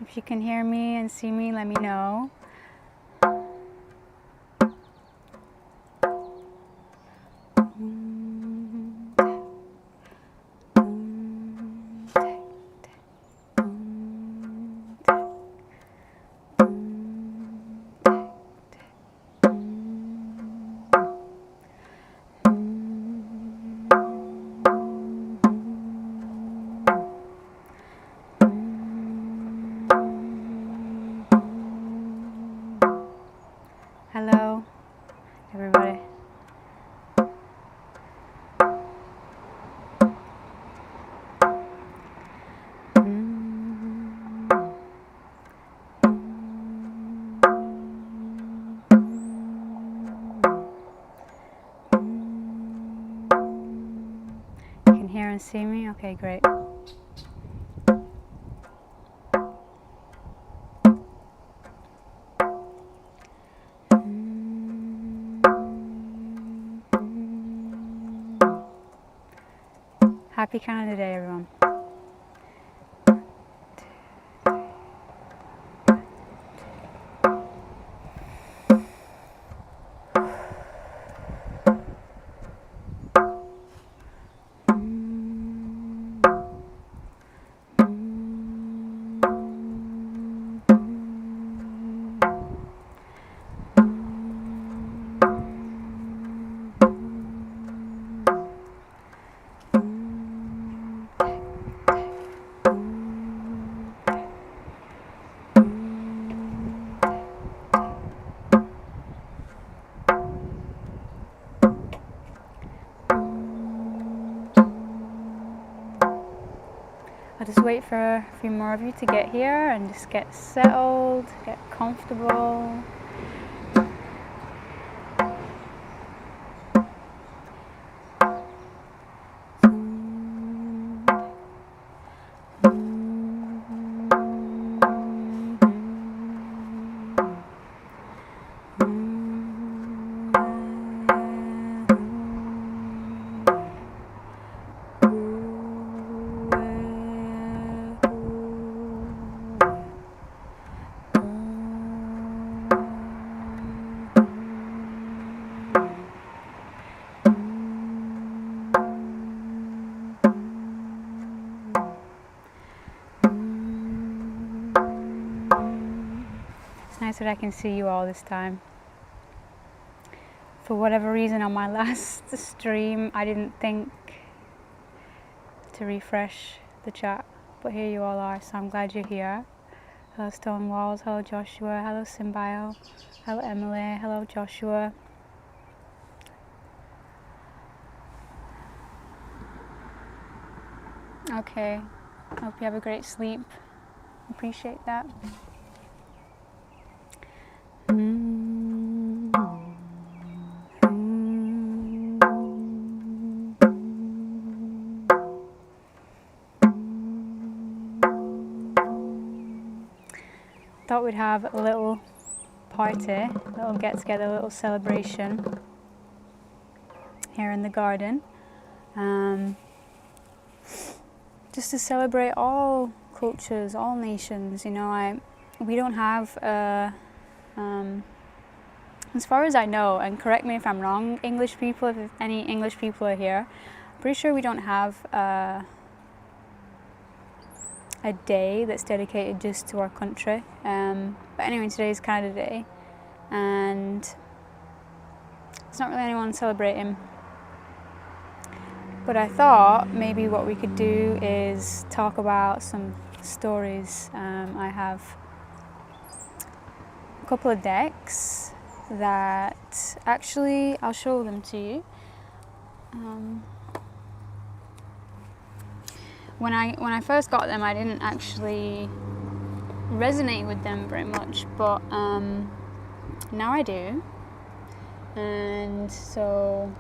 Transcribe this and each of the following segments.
If you can hear me and see me, let me know. Hello, everybody. You can hear and see me? Okay, great. Happy Canada Day, everyone. I'll just wait for a few more of you to get here and just get settled, get comfortable. It's nice that I can see you all this time. For whatever reason, on my last stream, I didn't think to refresh the chat, but here you all are, so I'm glad you're here. Hello Stonewalls, hello Joshua, hello Symbio, hello Emily, hello Joshua. Okay, hope you have a great sleep. Appreciate that. Thought we'd have a little party, a little get together, a little celebration here in the garden. Just to celebrate all cultures, all nations. You know, we don't have, as far as I know, and correct me if I'm wrong, English people, if any English people are here, I'm pretty sure we don't have a day that's dedicated just to our country. But anyway, today is Canada Day, and it's not really anyone celebrating. But I thought maybe what we could do is talk about some stories. I have a couple of decks that actually, I'll show them to you. When I first got them, I didn't actually resonate with them very much, but now I do. And so,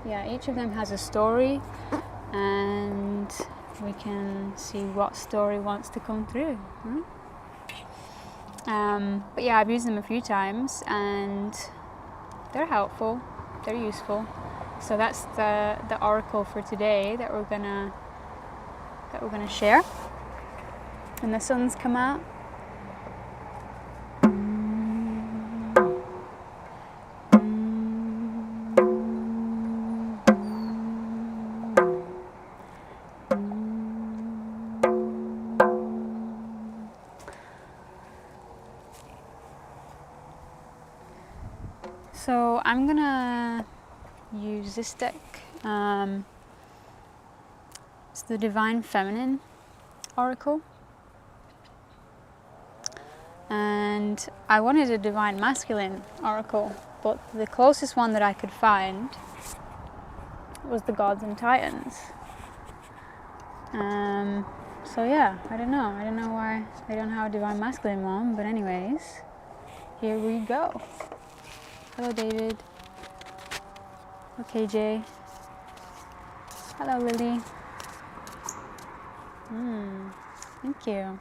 yeah, each of them has a story, and we can see what story wants to come through. But yeah, I've used them a few times, and they're helpful, they're useful. So that's the oracle for today that we're gonna share. and the sun's come out. So I'm gonna use this deck. It's the Divine Feminine Oracle. And I wanted a Divine Masculine Oracle, but the closest one that I could find was the Gods and Titans. So yeah, I don't know why they don't have a Divine Masculine one, but anyways, here we go. Hello David. Okay, KJ. Hello Lily. Thank you.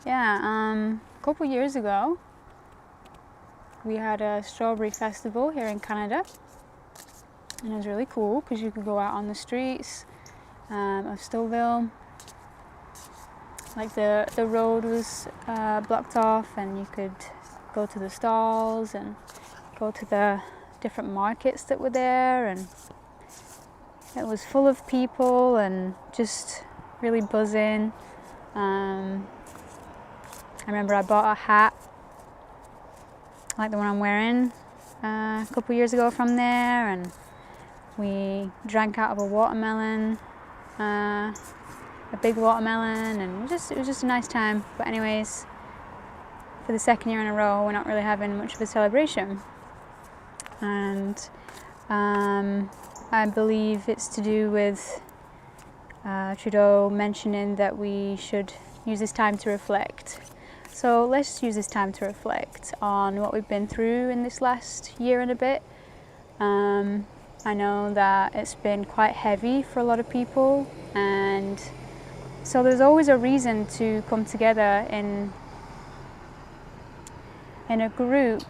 Yeah, a couple years ago, we had a strawberry festival here in Canada, and it was really cool because you could go out on the streets of Stouffville. Like the road was blocked off, and you could go to the stalls and go to the different markets that were there, and it was full of people and just really buzzing. I remember I bought a hat like the one I'm wearing a couple years ago from there, and we drank out of a watermelon, a big watermelon, and it was just a nice time. But anyways, for the second year in a row, we're not really having much of a celebration, and I believe it's to do with Trudeau mentioning that we should use this time to reflect. So let's use this time to reflect on what we've been through in this last year and a bit. I know that it's been quite heavy for a lot of people, and so there's always a reason to come together in a group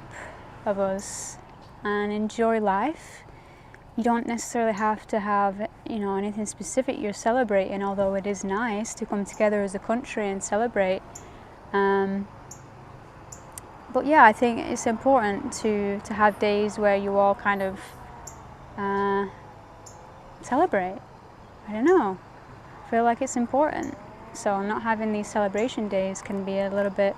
of us and enjoy life. You don't necessarily have to have, anything specific you're celebrating, although it is nice to come together as a country and celebrate. But yeah, I think it's important to have days where you all kind of celebrate. I don't know. I feel like it's important. So not having these celebration days can be a little bit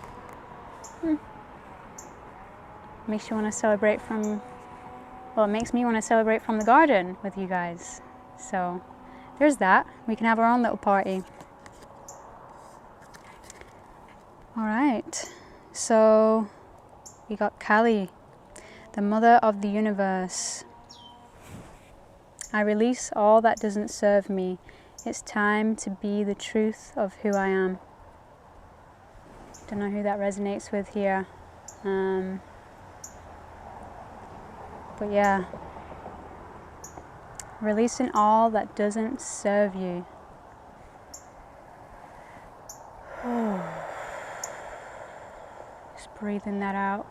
makes you want to celebrate from. Well, it makes me want to celebrate from the garden with you guys. So there's that. We can have our own little party. All right. So we got Kali, the mother of the universe. I release all that doesn't serve me. It's time to be the truth of who I am. Don't know who that resonates with here. But yeah, releasing all that doesn't serve you. Just breathing that out.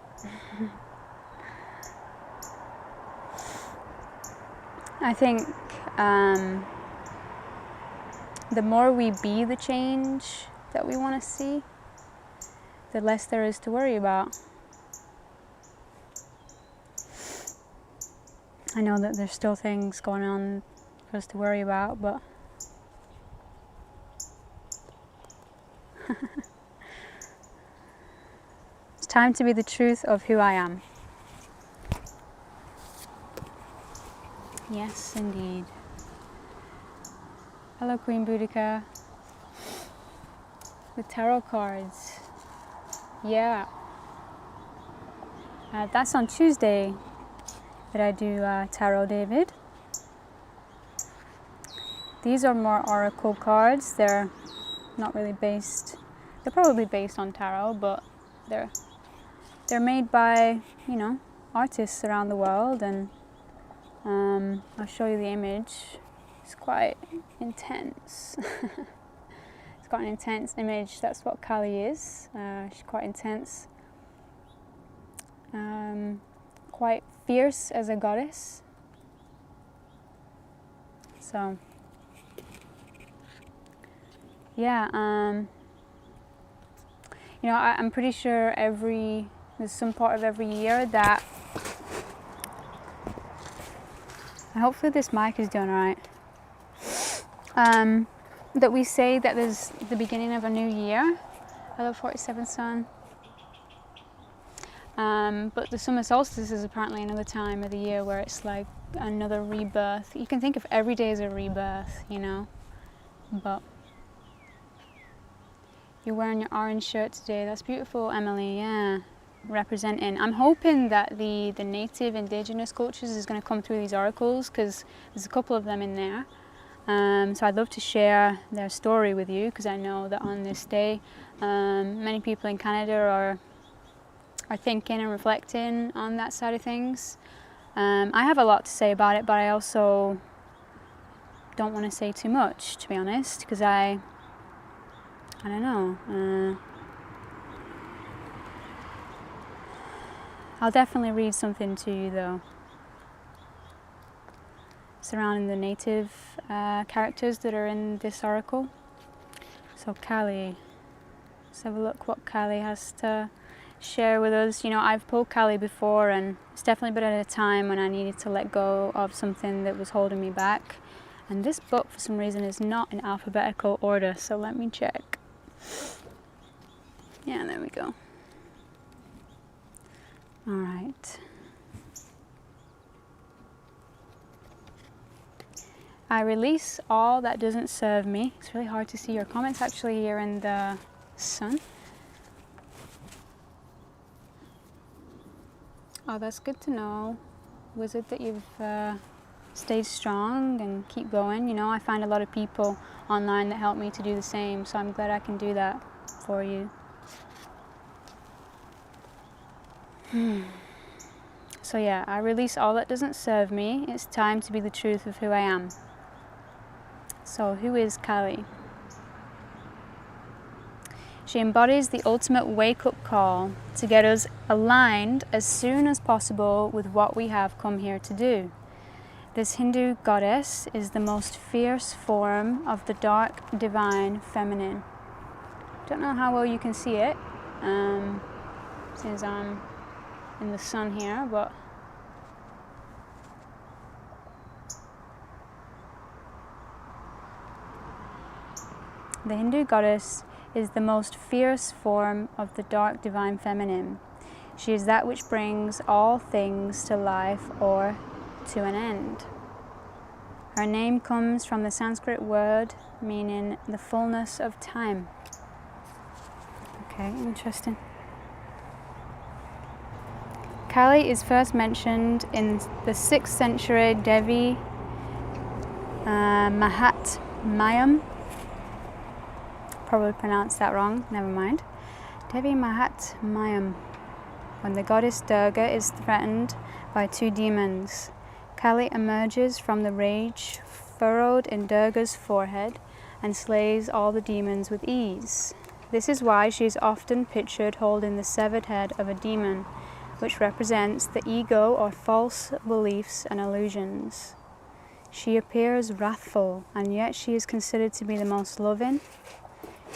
I think the more we be the change that we want to see, the less there is to worry about. I know that there's still things going on for us to worry about, but it's time to be the truth of who I am. Yes, indeed. Hello, Queen Boudica. The tarot cards. Yeah. That's on Tuesday that I do tarot, David. These are more oracle cards. They're not really based. They're probably based on tarot, but they're made by artists around the world, and I'll show you the image. It's quite intense. It's got an intense image. That's what Kali is. She's quite intense. Quite fierce as a goddess. So yeah, you know, I'm pretty sure there's some part of every year that, hopefully this mic is doing alright, that we say that there's the beginning of a new year. Hello 47 Sun. But the summer solstice is apparently another time of the year where it's like another rebirth. You can think of every day as a rebirth, you know, but you're wearing your orange shirt today. That's beautiful, Emily. Yeah, representing. I'm hoping that the native indigenous cultures is going to come through these oracles, because there's a couple of them in there. So I'd love to share their story with you, because I know that on this day, many people in Canada are thinking and reflecting on that side of things. I have a lot to say about it, but I also don't want to say too much, to be honest, because I don't know. I'll definitely read something to you though, surrounding the native characters that are in this oracle. So Kali, let's have a look what Kali has to share with us. You know, I've pulled Kali before, and it's definitely been at a time when I needed to let go of something that was holding me back. And this book, for some reason, is not in alphabetical order, so let me check. Yeah, there we go. All right. I release all that doesn't serve me. It's really hard to see your comments actually here in the sun. Oh, that's good to know. Was it that you've stayed strong and keep going? You know, I find a lot of people online that help me to do the same, so I'm glad I can do that for you. So yeah, I release all that doesn't serve me. It's time to be the truth of who I am. So who is Kali? She embodies the ultimate wake-up call to get us aligned as soon as possible with what we have come here to do. This Hindu goddess is the most fierce form of the dark divine feminine. Don't know how well you can see it, since I'm in the sun here, but the Hindu goddess is the most fierce form of the dark divine feminine. She is that which brings all things to life or to an end. Her name comes from the Sanskrit word meaning the fullness of time. Okay, interesting. Kali is first mentioned in the 6th century Devi Mahatmayam. Probably pronounced that wrong, never mind. Devi Mahatmayam, when the goddess Durga is threatened by 2 demons. Kali emerges from the rage furrowed in Durga's forehead and slays all the demons with ease. This is why she is often pictured holding the severed head of a demon, which represents the ego or false beliefs and illusions. She appears wrathful, and yet she is considered to be the most loving.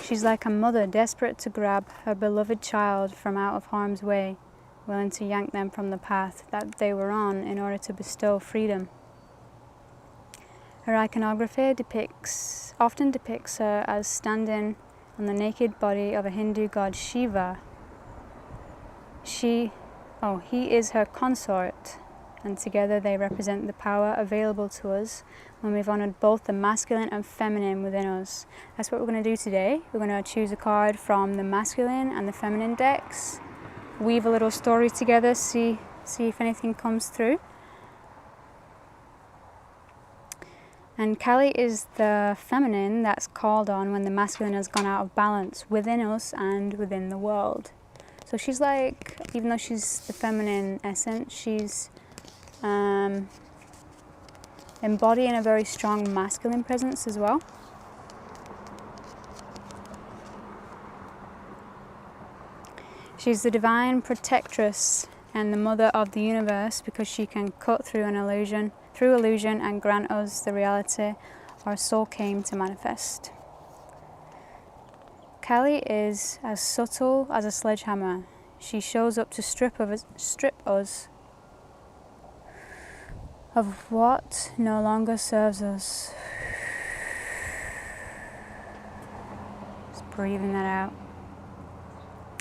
She's like a mother desperate to grab her beloved child from out of harm's way, willing to yank them from the path that they were on in order to bestow freedom. Her iconography often depicts her as standing on the naked body of a Hindu god Shiva. He is her consort, and together they represent the power available to us when we've honored both the masculine and feminine within us. That's what we're going to do today. We're going to choose a card from the masculine and the feminine decks, weave a little story together, see if anything comes through. And Kali is the feminine that's called on when the masculine has gone out of balance within us and within the world. So she's like, even though she's the feminine essence, she's embodying a very strong masculine presence as well. She's the divine protectress and the mother of the universe, because she can cut through illusion and grant us the reality our soul came to manifest. Callie is as subtle as a sledgehammer. She shows up to strip us of what no longer serves us. Just breathing that out.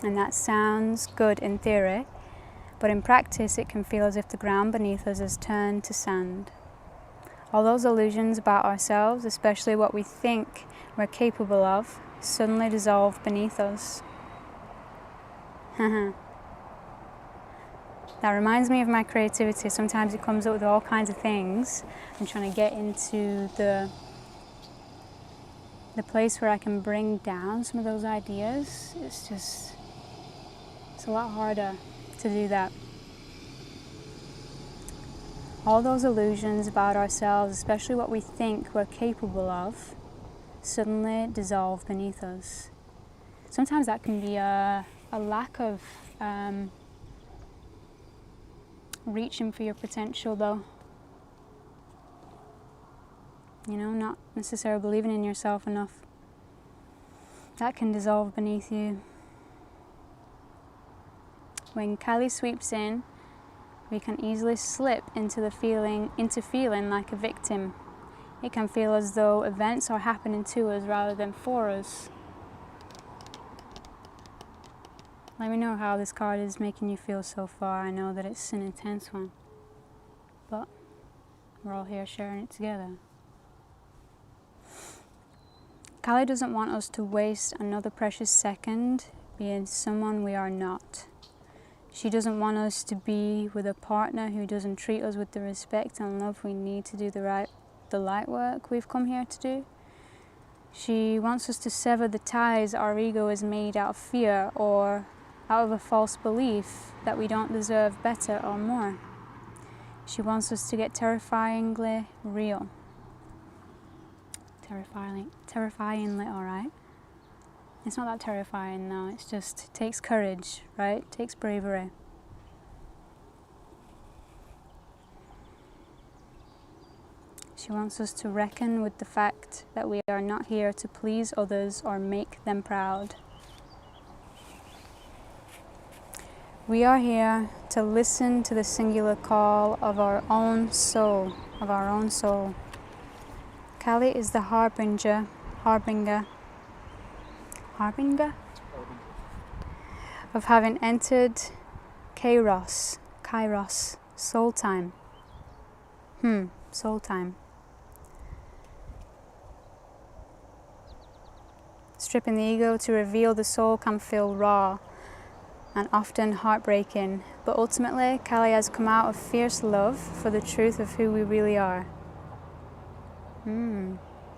And that sounds good in theory, but in practice it can feel as if the ground beneath us has turned to sand. All those illusions about ourselves, especially what we think we're capable of, suddenly dissolve beneath us. That reminds me of my creativity. Sometimes it comes up with all kinds of things. I'm trying to get into the place where I can bring down some of those ideas. It's a lot harder to do that. All those illusions about ourselves, especially what we think we're capable of, suddenly dissolve beneath us. Sometimes that can be a lack of reaching for your potential, though. You know, not necessarily believing in yourself enough. That can dissolve beneath you. When Callie sweeps in, we can easily slip into feeling like a victim. It can feel as though events are happening to us rather than for us. Let me know how this card is making you feel so far. I know that it's an intense one, but we're all here sharing it together. Callie doesn't want us to waste another precious second being someone we are not. She doesn't want us to be with a partner who doesn't treat us with the respect and love we need to do the light work we've come here to do. She wants us to sever the ties our ego has made out of fear or out of a false belief that we don't deserve better or more. She wants us to get terrifyingly real. Terrifyingly, alright. It's not that terrifying, no, it takes courage, right? It takes bravery. She wants us to reckon with the fact that we are not here to please others or make them proud. We are here to listen to the singular call of our own soul, Callie is the harbinger of having entered Kairos, soul time. Soul time. Stripping the ego to reveal the soul can feel raw and often heartbreaking, but ultimately Callie has come out of fierce love for the truth of who we really are.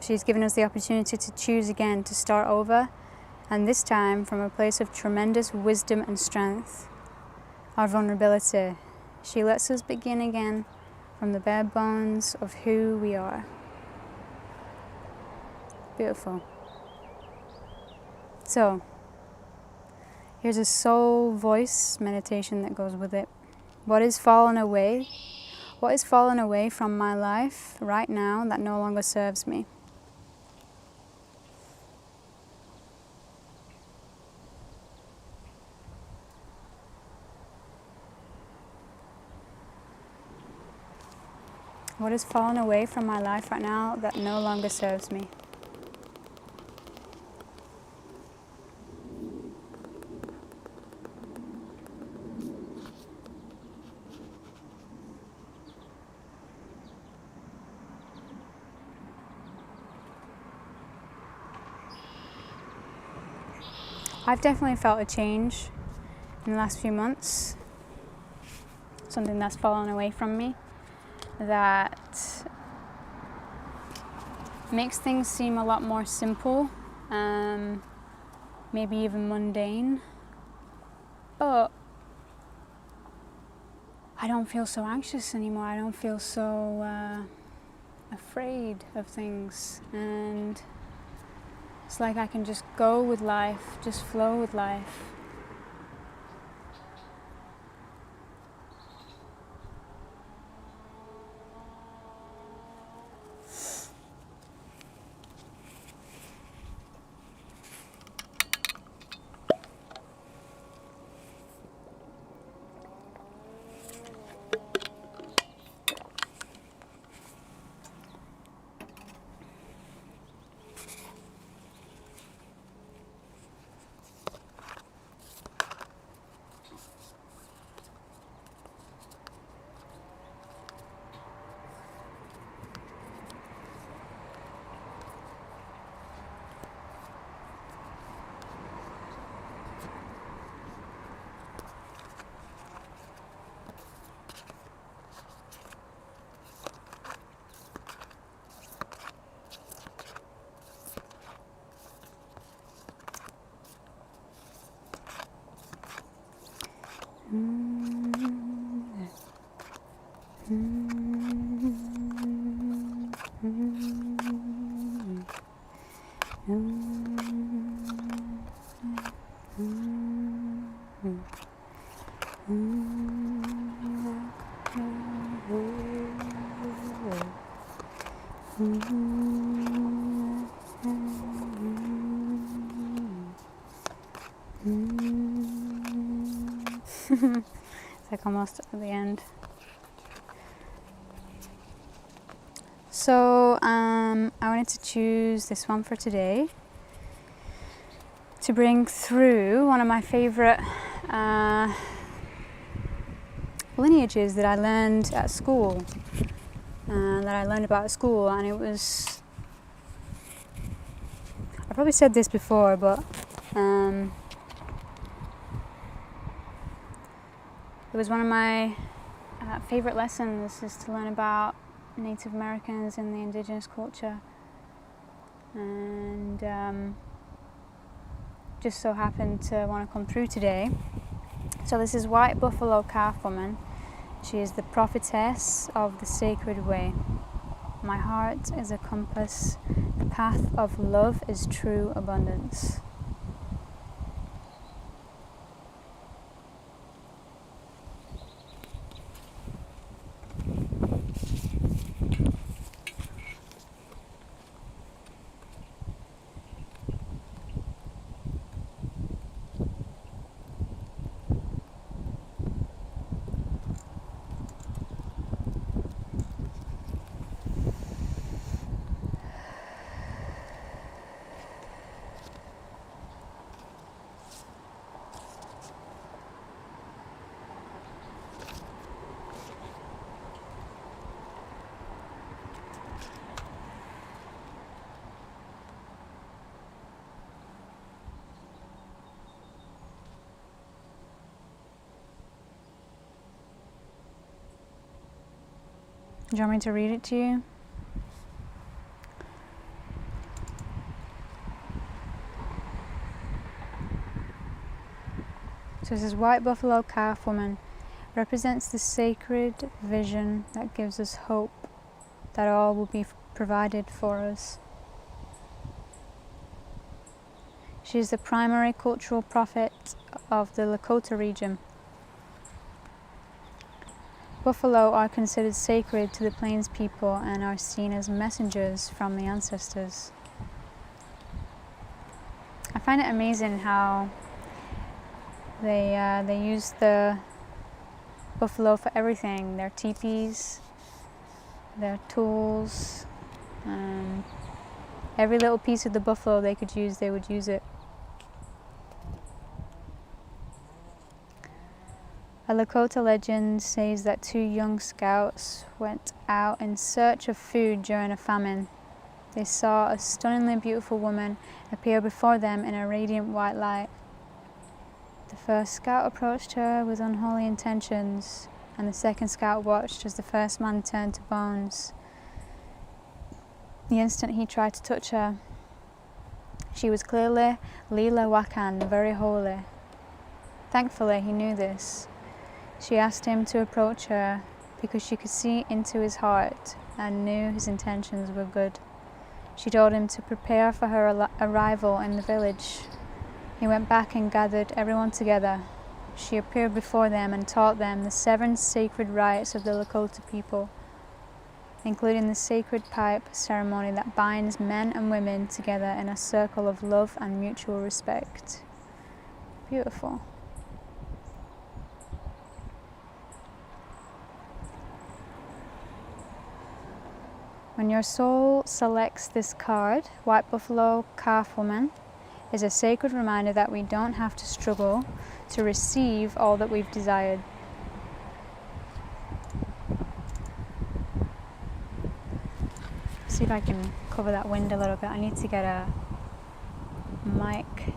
She's given us the opportunity to choose again, to start over, and this time from a place of tremendous wisdom and strength. Our vulnerability. She lets us begin again from the bare bones of who we are. Beautiful. So, here's a soul voice meditation that goes with it. What is fallen away from my life right now that no longer serves me? What has fallen away from my life right now that no longer serves me? I've definitely felt a change in the last few months. Something that's fallen away from me that makes things seem a lot more simple, maybe even mundane. But I don't feel so anxious anymore. I don't feel so afraid of things, and it's like I can just go with life, just flow with life. It's like almost at the end. So I wanted to choose this one for today to bring through one of my favorite lineages that I learned at school, that I learned about at school, and it was, I probably said this before, but it was one of my favorite lessons, is to learn about Native Americans and the indigenous culture, and just so happened to want to come through today. So this is White Buffalo Calf Woman. She is the prophetess of the sacred way. My heart is a compass, the path of love is true abundance. Do you want me to read it to you? So this is White Buffalo Calf Woman, represents the sacred vision that gives us hope that all will be provided for us. She is the primary cultural prophet of the Lakota region. Buffalo are considered sacred to the Plains people and are seen as messengers from the ancestors. I find it amazing how they use the buffalo for everything, their teepees, their tools, every little piece of the buffalo they could use, they would use it. A Lakota legend says that two young scouts went out in search of food during a famine. They saw a stunningly beautiful woman appear before them in a radiant white light. The first scout approached her with unholy intentions, and the second scout watched as the first man turned to bones. The instant he tried to touch her, she was clearly Lila Wakan, very holy. Thankfully, he knew this. She asked him to approach her because she could see into his heart and knew his intentions were good. She told him to prepare for her arrival in the village. He went back and gathered everyone together. She appeared before them and taught them the 7 sacred rites of the Lakota people, including the sacred pipe ceremony that binds men and women together in a circle of love and mutual respect. Beautiful. When your soul selects this card, White Buffalo Calf Woman is a sacred reminder that we don't have to struggle to receive all that we've desired. See if I can cover that wind a little bit. I need to get a mic,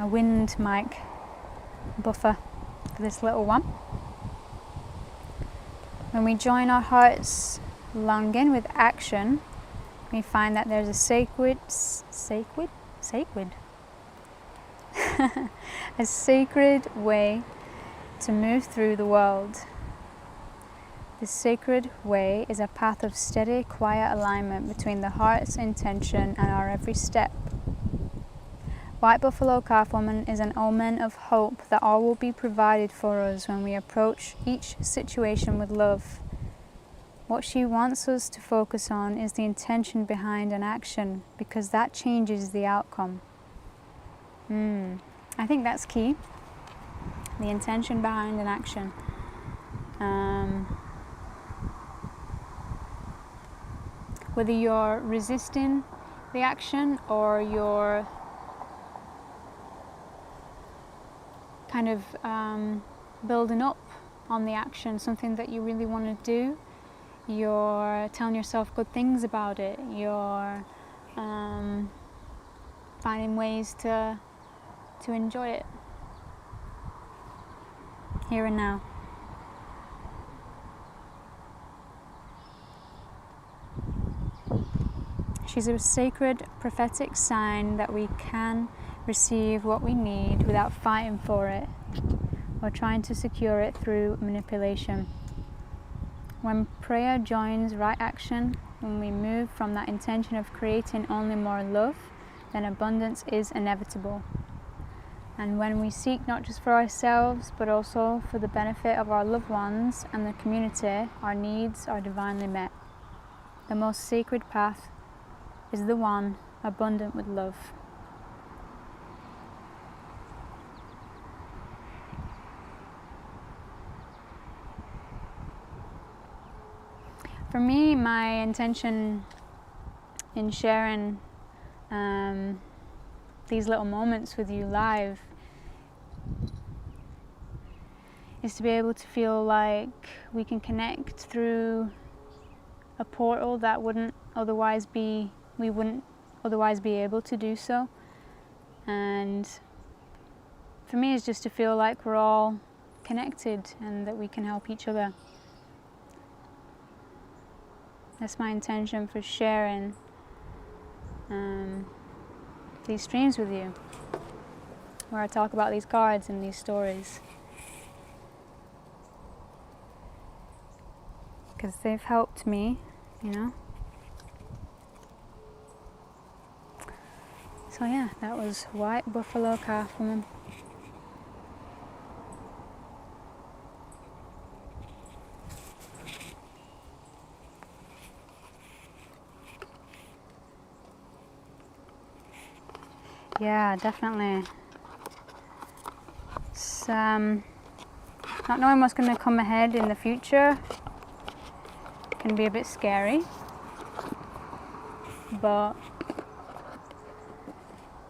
a wind mic buffer for this little one. When we join our heart's longing with action, we find that there's a sacred, a sacred way to move through the world. This sacred way is a path of steady, quiet alignment between the heart's intention and our every step. White Buffalo Calf Woman is an omen of hope that all will be provided for us when we approach each situation with love. What she wants us to focus on is the intention behind an action, because that changes the outcome. I think that's key. The intention behind an action. Whether you're resisting the action or you're kind of building up on the action, something that you really want to do, you're telling yourself good things about it, you're finding ways to enjoy it here and now. She's a sacred prophetic sign that we can receive what we need without fighting for it or trying to secure it through manipulation. When prayer joins right action, when we move from that intention of creating only more love, then abundance is inevitable. And when we seek not just for ourselves, but also for the benefit of our loved ones and the community, our needs are divinely met. The most sacred path is the one abundant with love. For me, my intention in sharing these little moments with you live is to be able to feel like we can connect through a portal that we wouldn't otherwise be able to do so. And for me, it's just to feel like we're all connected and that we can help each other. That's my intention for sharing these streams with you, where I talk about these cards and these stories, because they've helped me, So yeah, that was White Buffalo Calf Woman. Yeah, definitely. It's not knowing what's going to come ahead in the future can be a bit scary, but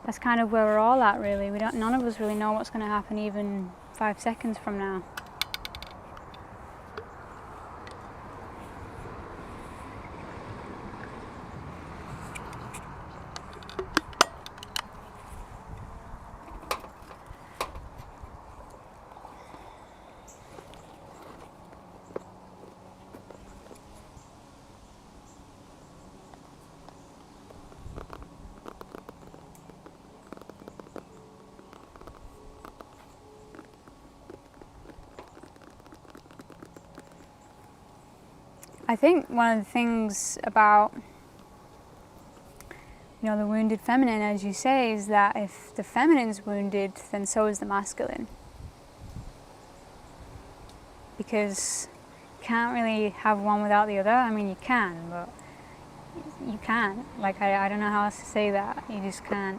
that's kind of where we're all at, really. None of us really know what's going to happen even 5 seconds from now. I think one of the things about the wounded feminine, as you say, is that if the feminine's wounded, then so is the masculine. Because you can't really have one without the other. I mean, you can, but you can't. Like, I don't know how else to say that. You just can't.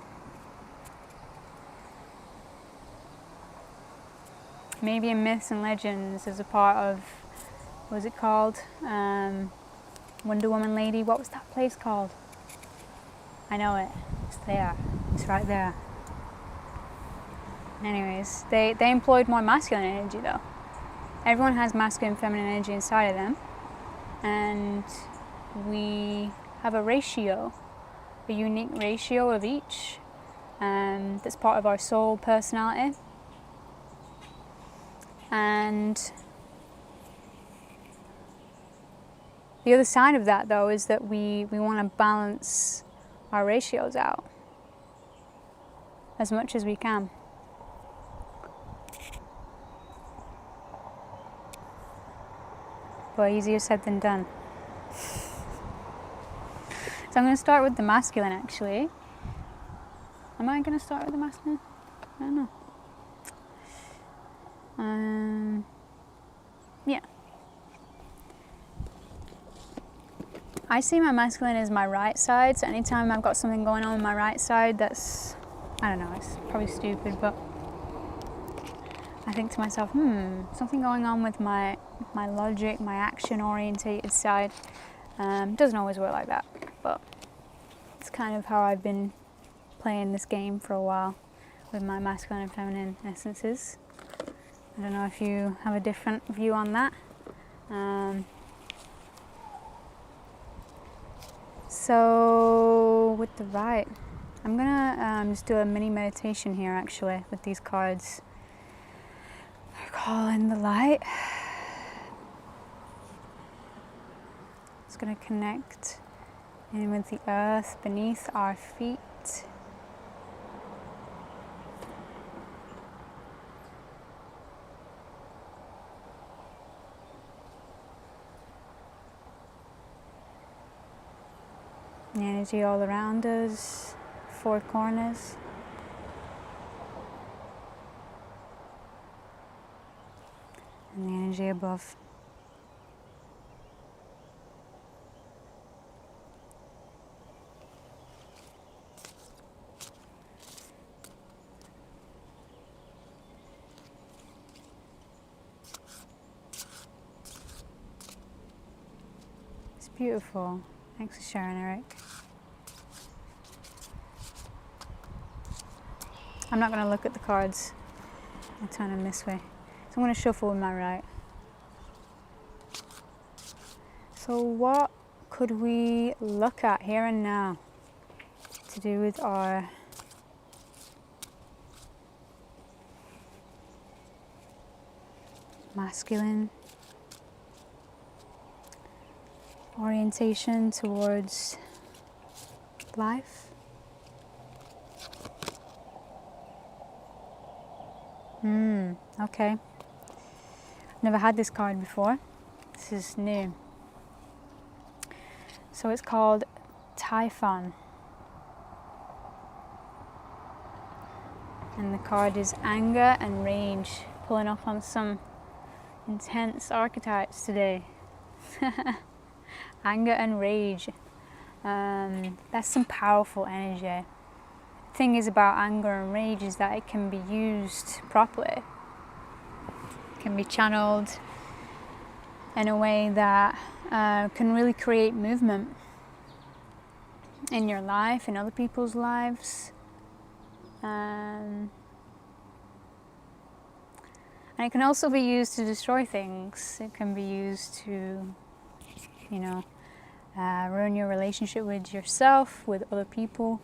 Maybe in myths and legends as a part of, what was it called? Wonder Woman Lady. What was that place called? I know it. It's there. It's right there. Anyways, they employed more masculine energy though. Everyone has masculine and feminine energy inside of them. And we have a ratio, a unique ratio of each. That's part of our soul personality. And the other side of that, though, is that we want to balance our ratios out as much as we can. but easier said than done. So I'm going to start with the masculine actually. Am I going to start with the masculine? I don't know. Yeah. I see my masculine as my right side, so anytime I've got something going on my right side that's, I don't know, it's probably stupid, but I think to myself, something going on with my logic, my action-orientated side. Doesn't always work like that, but it's kind of how I've been playing this game for a while with my masculine and feminine essences. I don't know if you have a different view on that. So with the right, I'm gonna just do a mini meditation here actually with these cards. Call in the light. It's gonna connect in with the earth beneath our feet. The energy all around us, four corners. And the energy above. It's beautiful. Thanks for sharing, Eric. I'm not going to look at the cards. I'll turn them this way. So I'm going to shuffle with my right. So what could we look at here and now to do with our masculine orientation towards life? Okay. Never had this card before. This is new. So it's called Typhon. And the card is anger and rage, pulling up on some intense archetypes today. Anger and rage. That's some powerful energy. The thing is about anger and rage is that it can be used properly. It can be channeled in a way that can really create movement in your life, in other people's lives. And it can also be used to destroy things. It can be used to, ruin your relationship with yourself, with other people.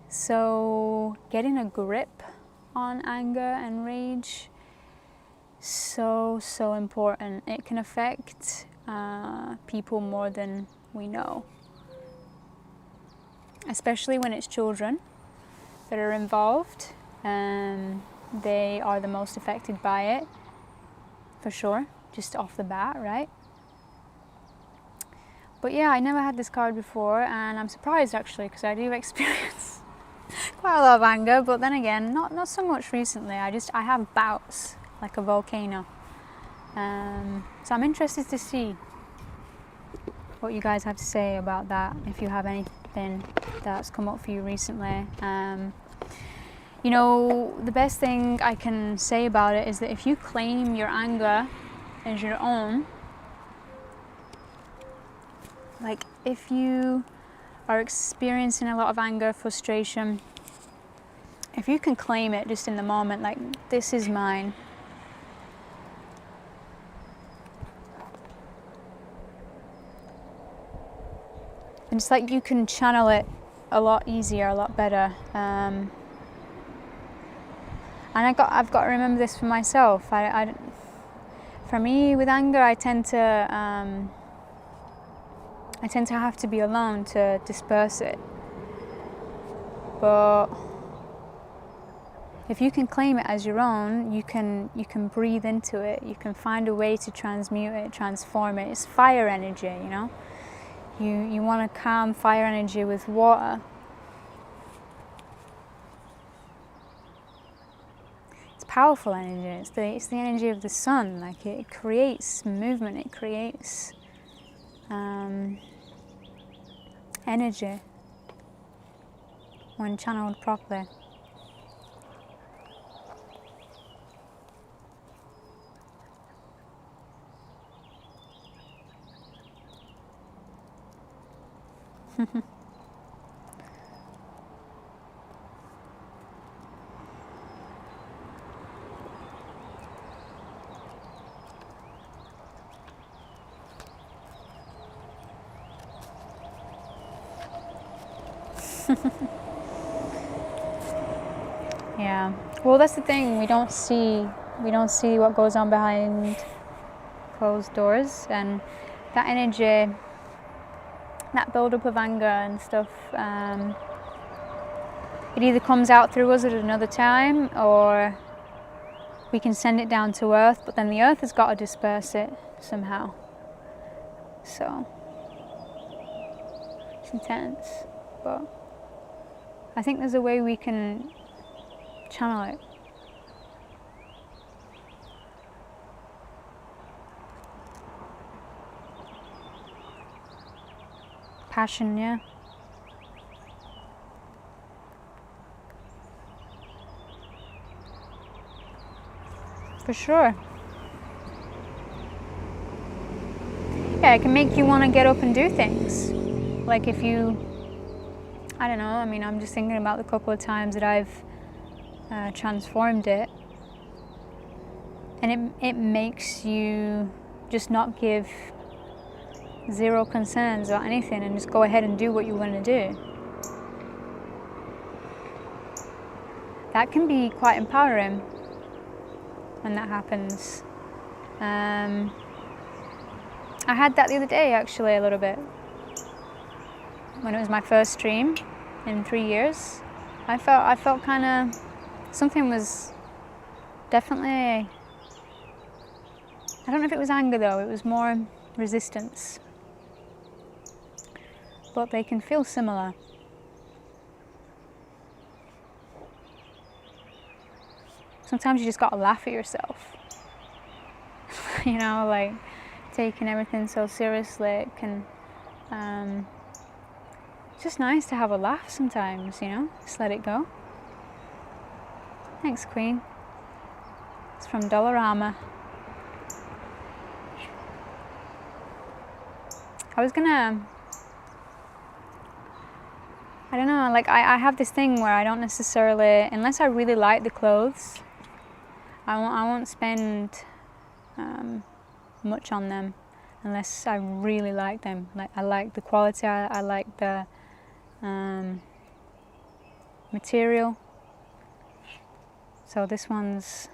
So getting a grip on anger and rage, so important. It can affect people more than we know, especially when it's children that are involved. They are the most affected by it, for sure, just off the bat, right? But yeah, I never had this card before, and I'm surprised actually, because I do experience quite a lot of anger, but then again, not so much recently. I have bouts, like a volcano. So I'm interested to see what you guys have to say about that, if you have anything that's come up for you recently. The best thing I can say about it is that if you claim your anger as your own, like if you are experiencing a lot of anger, frustration, if you can claim it just in the moment, like this is mine, and it's like you can channel it a lot easier, a lot better. And I've got to remember this for myself. For me, with anger, I tend to have to be alone to disperse it. But if you can claim it as your own, you can breathe into it. You can find a way to transmute it, transform it. It's fire energy, you know. You want to calm fire energy with water. It's powerful energy. It's the energy of the sun. Like it creates movement. It creates energy when channeled properly. Yeah. Well, that's the thing. We don't see what goes on behind closed doors, and that energy, that build-up of anger and stuff, it either comes out through us at another time, or we can send it down to Earth, but then the Earth has got to disperse it somehow. So it's intense, but I think there's a way we can channel it. Passion, yeah. For sure. Yeah, it can make you want to get up and do things. Like if you, I don't know, I mean, I'm just thinking about the couple of times that I've transformed it, and it makes you just not give zero concerns about anything and just go ahead and do what you want to do. That can be quite empowering when that happens. I had that the other day actually, a little bit, when it was my first stream in 3 years. I felt kind of, something was definitely, I don't know if it was anger though, it was more resistance. But they can feel similar. Sometimes you just gotta laugh at yourself. You know, like taking everything so seriously. It can, it's just nice to have a laugh sometimes, you know, just let it go. Thanks, Queen. It's from Dollarama. I don't know, like I have this thing where I don't necessarily, unless I really like the clothes, I won't spend much on them unless I really like them. Like I like the quality, I like the material. So this one's,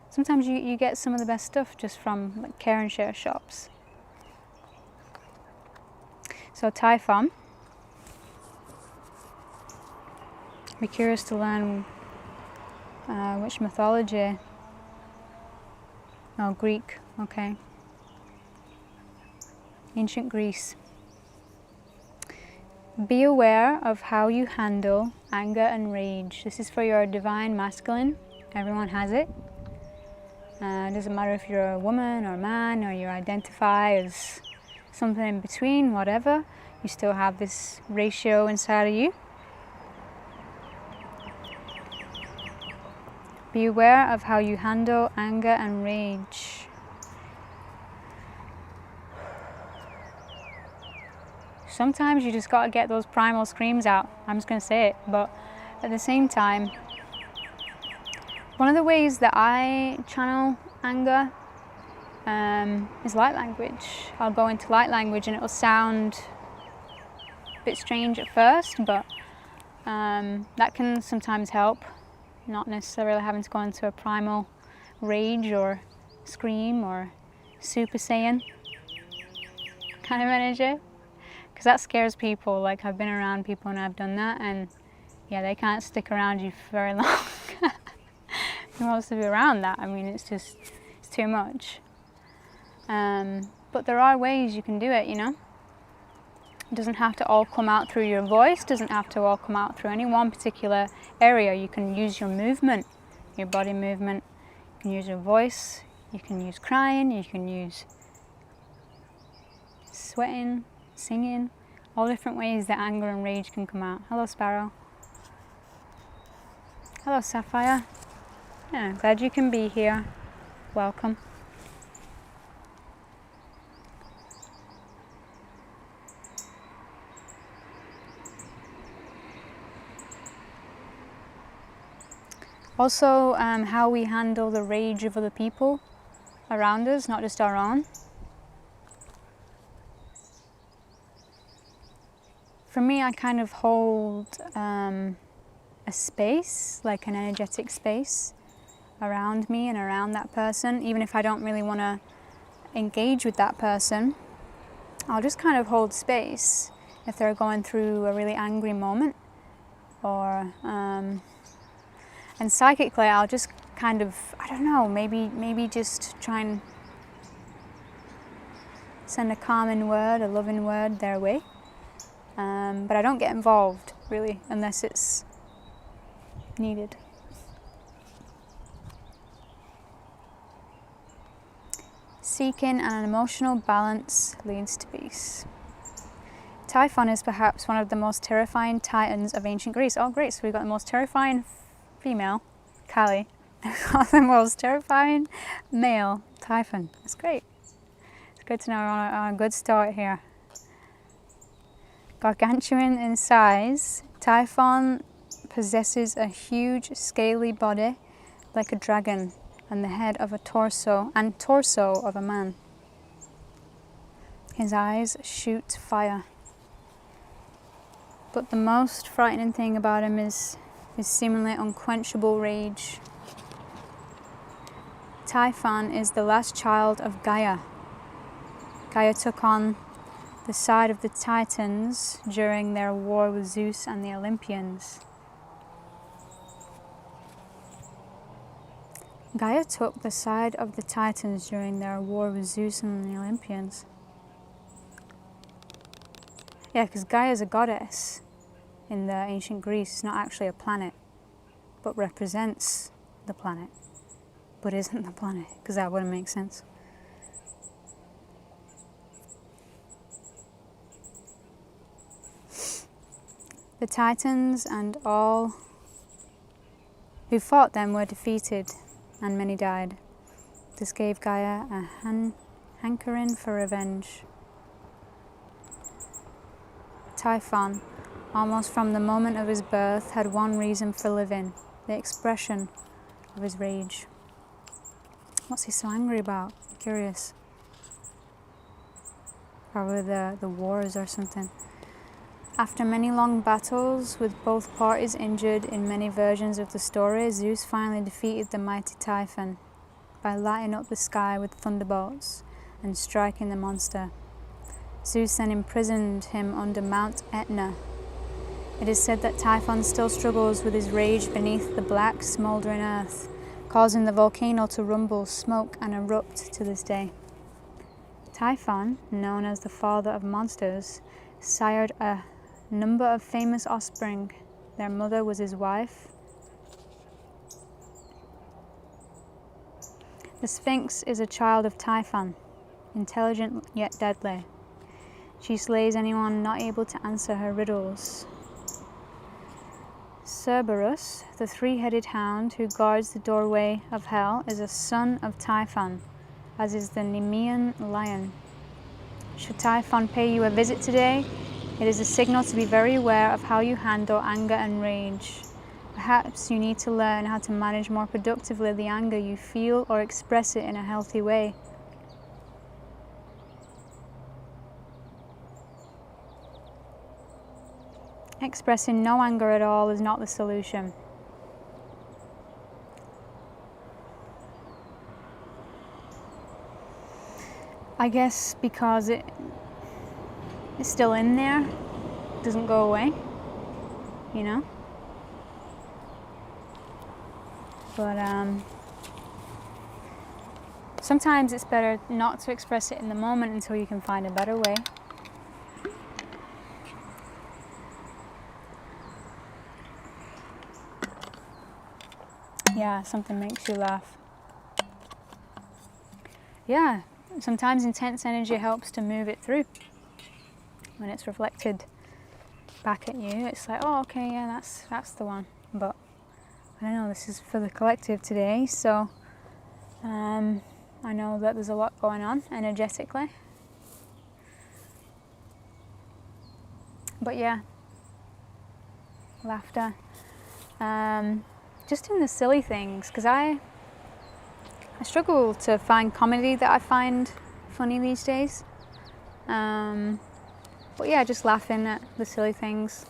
sometimes you get some of the best stuff just from like care and share shops. So Tai Fom. Be curious to learn which mythology. Oh, Greek, okay. Ancient Greece. Be aware of how you handle anger and rage. This is for your divine masculine. Everyone has it. It doesn't matter if you're a woman or a man or you identify as something in between, whatever. You still have this ratio inside of you. Be aware of how you handle anger and rage. Sometimes you just gotta get those primal screams out. I'm just gonna say it, but at the same time, one of the ways that I channel anger is light language. I'll go into light language and it'll sound a bit strange at first, but that can sometimes help. Not necessarily having to go into a primal rage or scream or Super Saiyan kind of energy, because that scares people. Like I've been around people and I've done that, and yeah, they can't stick around you for very long. Who wants to be around that? I mean, it's too much. But there are ways you can do it, you know. It doesn't have to all come out through your voice, doesn't have to all come out through any one particular area. You can use your movement, your body movement. You can use your voice, you can use crying, you can use sweating, singing, all different ways that anger and rage can come out. Hello, Sparrow. Hello, Sapphire. Yeah, glad you can be here. Welcome. Also, how we handle the rage of other people around us, not just our own. For me, I kind of hold a space, like an energetic space, around me and around that person. Even if I don't really want to engage with that person, I'll just kind of hold space if they're going through a really angry moment, or and psychically I'll just kind of, I don't know, maybe just try and send a calming word, a loving word their way. But I don't get involved really unless it's needed. Seeking an emotional balance leads to peace. Typhon is perhaps one of the most terrifying titans of ancient Greece. Oh great, so we've got the most terrifying female, Kali, and the most terrifying male, Typhon. That's great. It's good to know we're on a good start here. Gargantuan in size, Typhon possesses a huge scaly body like a dragon and the head of a torso of a man. His eyes shoot fire. But the most frightening thing about him is his seemingly unquenchable rage. Typhon is the last child of Gaia. Gaia took on the side of the Titans during their war with Zeus and the Olympians. Gaia took the side of the Titans during their war with Zeus and the Olympians. Yeah, because Gaia is a goddess in the ancient Greece. It's not actually a planet, but represents the planet, but isn't the planet, because that wouldn't make sense. The Titans and all who fought them were defeated, and many died. This gave Gaia a hankering for revenge. Typhon, almost from the moment of his birth, had one reason for living, the expression of his rage. What's he so angry about? I'm curious. Probably the wars or something. After many long battles, with both parties injured in many versions of the story, Zeus finally defeated the mighty Typhon by lighting up the sky with thunderbolts and striking the monster. Zeus then imprisoned him under Mount Etna. It is said that Typhon still struggles with his rage beneath the black, smouldering earth, causing the volcano to rumble, smoke, and erupt to this day. Typhon, known as the father of monsters, sired a number of famous offspring. Their mother was his wife. The Sphinx is a child of Typhon, intelligent yet deadly. She slays anyone not able to answer her riddles. Cerberus, the three-headed hound who guards the doorway of hell, is a son of Typhon, as is the Nemean lion. Should Typhon pay you a visit today, it is a signal to be very aware of how you handle anger and rage. Perhaps you need to learn how to manage more productively the anger you feel or express it in a healthy way. Expressing no anger at all is not the solution. I guess because it's still in there, it doesn't go away, you know? But sometimes it's better not to express it in the moment until you can find a better way. Yeah, something makes you laugh. Yeah, sometimes intense energy helps to move it through. When it's reflected back at you, it's like, oh, okay, yeah, that's the one. But I don't know, this is for the collective today, so I know that there's a lot going on energetically. But yeah, laughter. Just in the silly things, because I struggle to find comedy that I find funny these days. But yeah, just laughing at the silly things.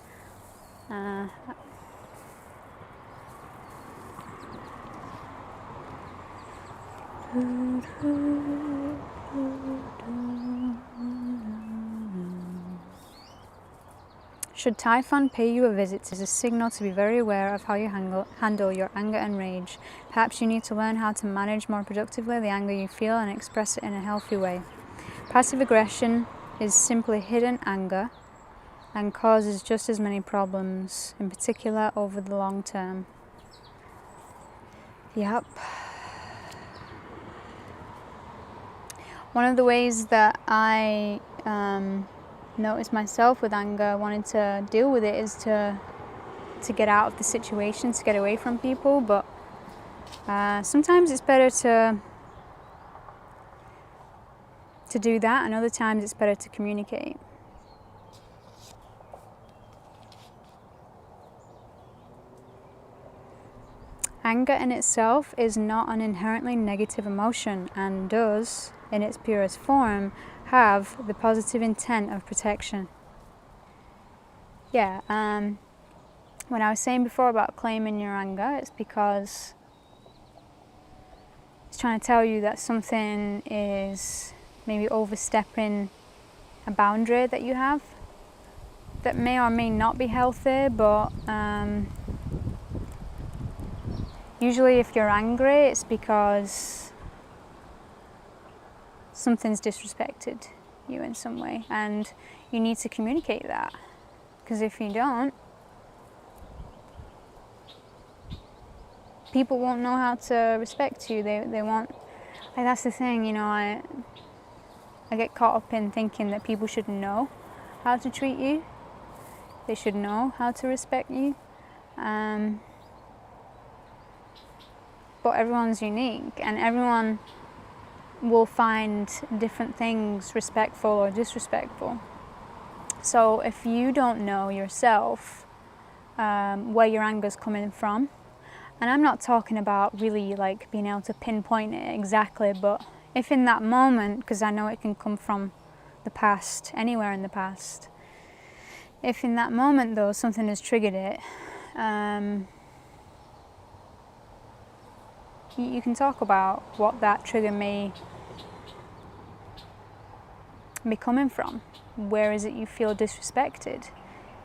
Should Typhon pay you a visit, it is a signal to be very aware of how you handle your anger and rage. Perhaps you need to learn how to manage more productively the anger you feel and express it in a healthy way. Passive aggression is simply hidden anger and causes just as many problems, in particular over the long term. Yep. One of the ways that I noticed myself with anger, wanted to deal with it, is to get out of the situation, to get away from people. But sometimes it's better to do that, and other times it's better to communicate. Anger in itself is not an inherently negative emotion and does, in its purest form, have the positive intent of protection. Yeah, when I was saying before about claiming your anger, it's because it's trying to tell you that something is maybe overstepping a boundary that you have that may or may not be healthy, but usually if you're angry, it's because something's disrespected you in some way, and you need to communicate that, because if you don't, people won't know how to respect you. They won't. Like, that's the thing, you know, I get caught up in thinking that people should know how to treat you. They should know how to respect you. But everyone's unique, and everyone will find different things respectful or disrespectful. So if you don't know yourself where your anger's coming from, and I'm not talking about really like being able to pinpoint it exactly, but if in that moment, because I know it can come from the past, anywhere in the past, if in that moment though something has triggered it, you can talk about what that trigger may be coming from. Where is it you feel disrespected?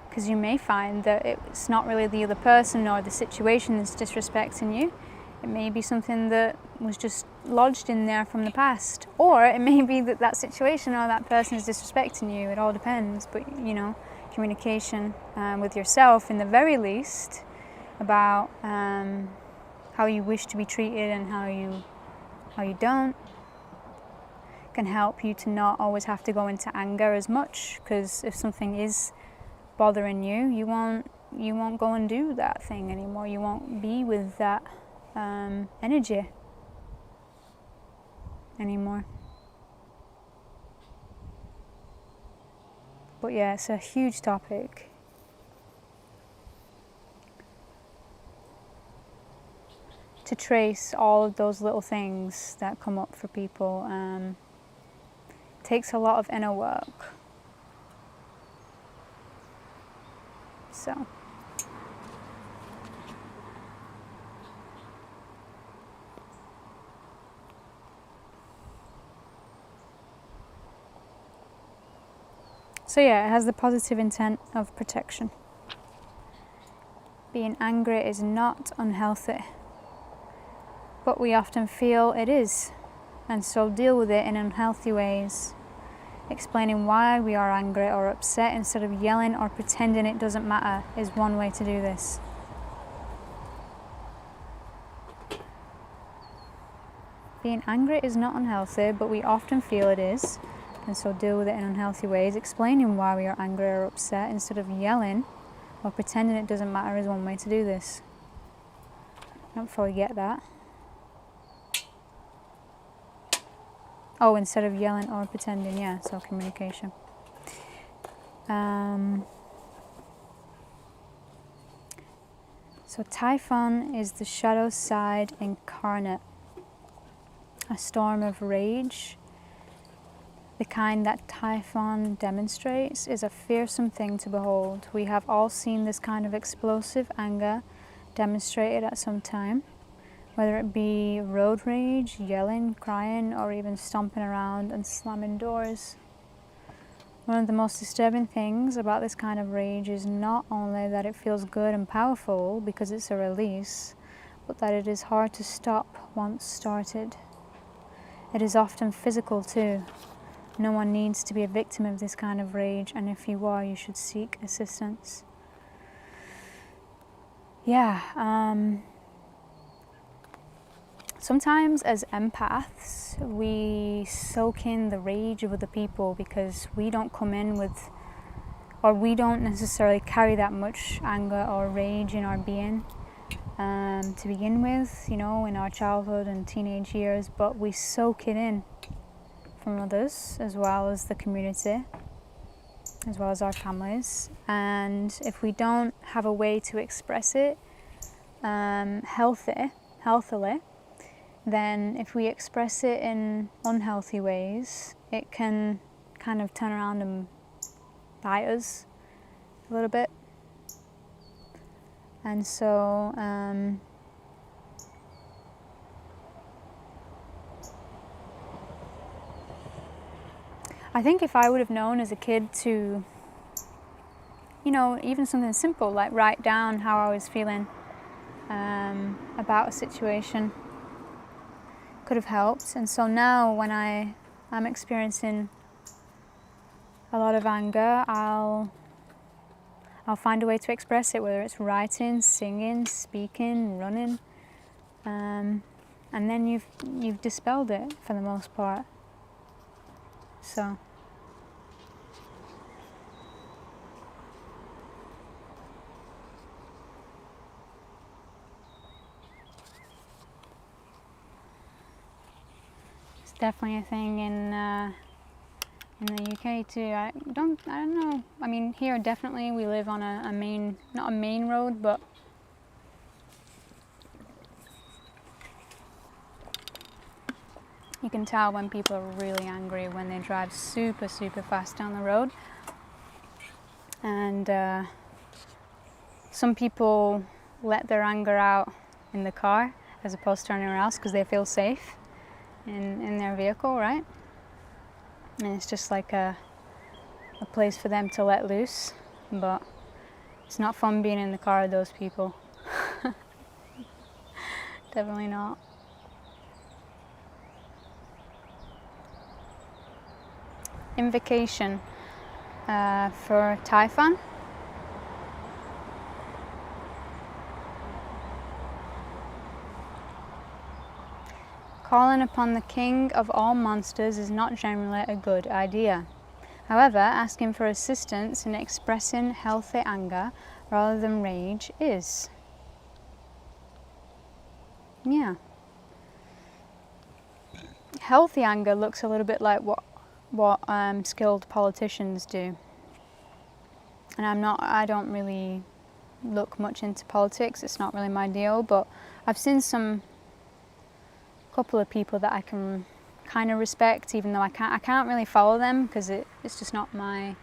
Because you may find that it's not really the other person or the situation that's disrespecting you. It may be something that was just lodged in there from the past, or it may be that that situation or that person is disrespecting you. It all depends. But you know, communication with yourself, in the very least, about how you wish to be treated and how you don't, can help you to not always have to go into anger as much. Because if something is bothering you, you won't go and do that thing anymore. You won't be with that energy anymore. But yeah, it's a huge topic. To trace all of those little things that come up for people takes a lot of inner work. So yeah, it has the positive intent of protection. Being angry is not unhealthy. but we often feel it is, and so deal with it in unhealthy ways. Explaining why we are angry or upset instead of yelling or pretending it doesn't matter is one way to do this. Being angry is not unhealthy, but we often feel it is, and so deal with it in unhealthy ways. Explaining why we are angry or upset instead of yelling or pretending it doesn't matter is one way to do this. I don't fully get that. Oh, instead of yelling or pretending, yeah, so communication. So Typhon is the shadow side incarnate, a storm of rage. The kind that Typhon demonstrates is a fearsome thing to behold. We have all seen this kind of explosive anger demonstrated at some time, whether it be road rage, yelling, crying, or even stomping around and slamming doors. One of the most disturbing things about this kind of rage is not only that it feels good and powerful because it's a release, but that it is hard to stop once started. It is often physical too. No one needs to be a victim of this kind of rage, and if you are, you should seek assistance. Sometimes as empaths, we soak in the rage of other people because we don't come in with, or we don't necessarily carry that much anger or rage in our being to begin with, in our childhood and teenage years, but we soak it in from others as well as the community, as well as our families. And if we don't have a way to express it healthily, then if we express it in unhealthy ways, it can kind of turn around and bite us a little bit. And so I think if I would have known as a kid to, even something simple like write down how I was feeling about a situation, could have helped. And so now when I'm experiencing a lot of anger, I'll find a way to express it, whether it's writing, singing, speaking, running, and then you've dispelled it for the most part. So it's definitely a thing in the UK too. I don't know. I mean, here definitely we live on a main, not a main road, but you can tell when people are really angry when they drive super, super fast down the road. And some people let their anger out in the car as opposed to anywhere else because they feel safe in their vehicle, right? And it's just like a place for them to let loose, but it's not fun being in the car with those people. Definitely not. Invocation for Typhon. Calling upon the king of all monsters is not generally a good idea. However, asking for assistance in expressing healthy anger rather than rage is. Yeah. Healthy anger looks a little bit like what skilled politicians do. And I don't really look much into politics. It's not really my deal, but I've seen couple of people that I can kind of respect, even though I can't really follow them because it's just not my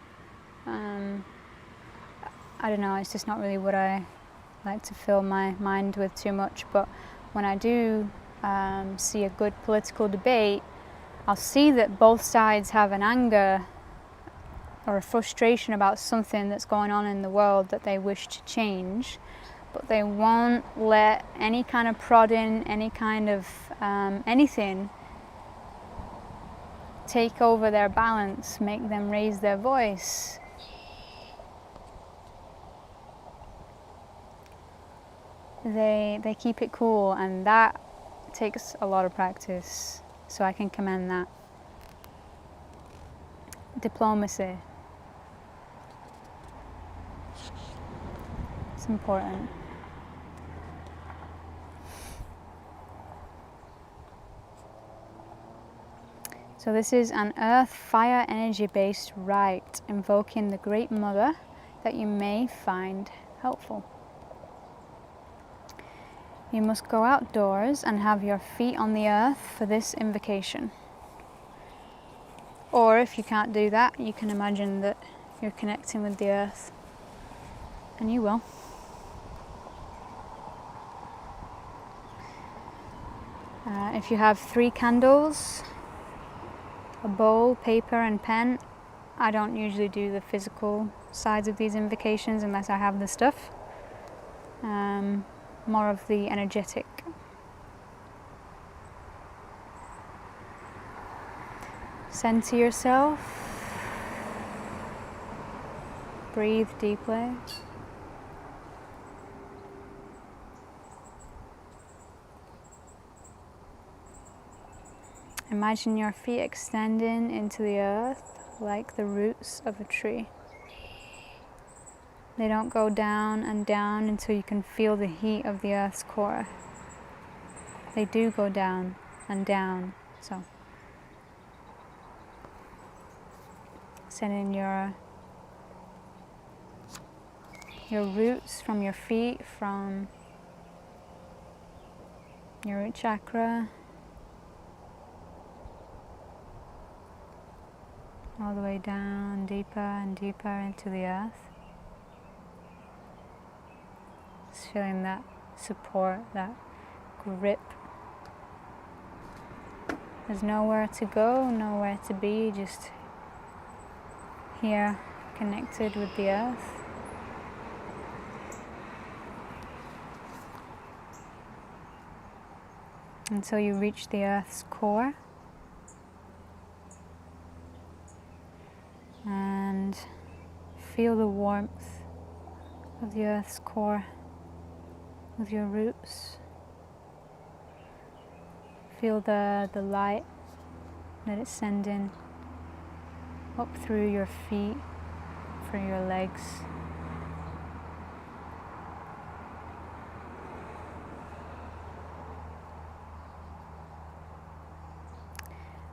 I don't know, it's just not really what I like to fill my mind with too much. But when I do see a good political debate, I'll see that both sides have an anger or a frustration about something that's going on in the world that they wish to change, but they won't let any kind of prodding, any kind of anything take over their balance, make them raise their voice. They keep it cool, and that takes a lot of practice, so I can commend that. Diplomacy. It's important. So this is an earth fire energy based rite invoking the Great Mother that you may find helpful. You must go outdoors and have your feet on the earth for this invocation. Or if you can't do that, you can imagine that you're connecting with the earth, and you will. If you have 3 candles, a bowl, paper and pen. I don't usually do the physical sides of these invocations unless I have the stuff. More of the energetic. Center yourself. Breathe deeply. Imagine your feet extending into the earth like the roots of a tree. They don't go down and down until you can feel the heat of the earth's core. They do go down and down, so sending your roots from your feet, from your root chakra, all the way down, deeper and deeper into the earth. Just feeling that support, that grip. There's nowhere to go, nowhere to be, just here, connected with the earth. Until you reach the earth's core. And feel the warmth of the earth's core with your roots. Feel the light that it's sending up through your feet, through your legs.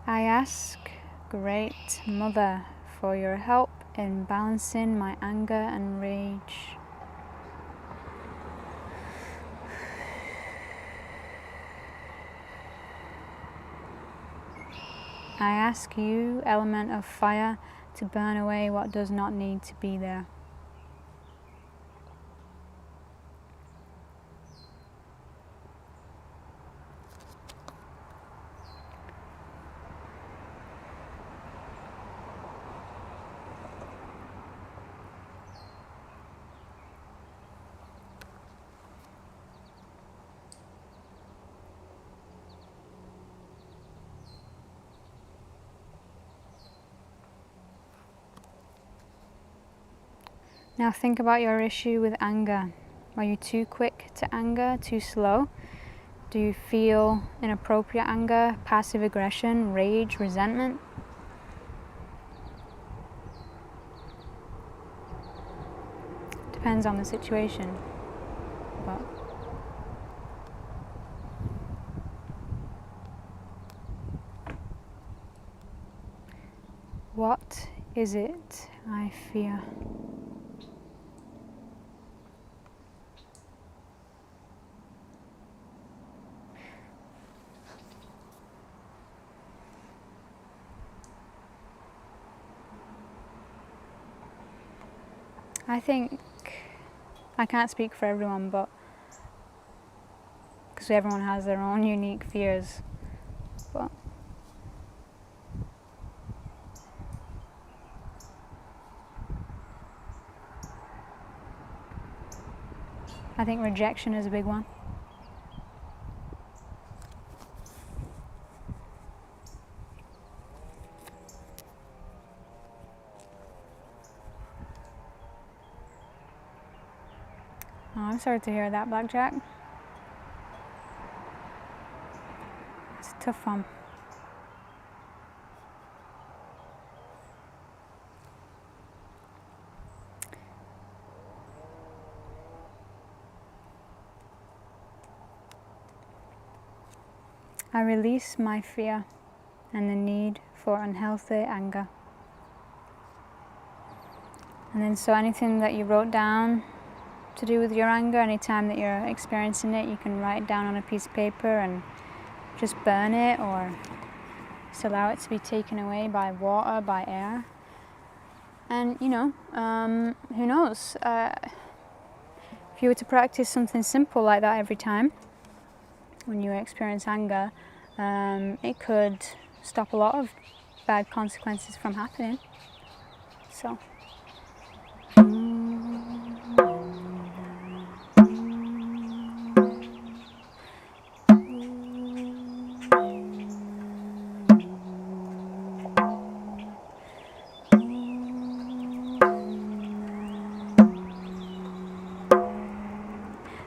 I ask, Great Mother, for your help in balancing my anger and rage. I ask you, element of fire, to burn away what does not need to be there. Now think about your issue with anger. Are you too quick to anger, too slow? Do you feel inappropriate anger, passive aggression, rage, resentment? Depends on the situation. But what is it I fear? I think, I can't speak for everyone, but because everyone has their own unique fears, but I think rejection is a big one. Oh, I'm sorry to hear that, Blackjack. It's a tough one. I release my fear and the need for unhealthy anger. And then so anything that you wrote down to do with your anger, anytime that you're experiencing it, you can write it down on a piece of paper and just burn it, or just allow it to be taken away by water, by air. And who knows, if you were to practice something simple like that every time when you experience anger, it could stop a lot of bad consequences from happening. So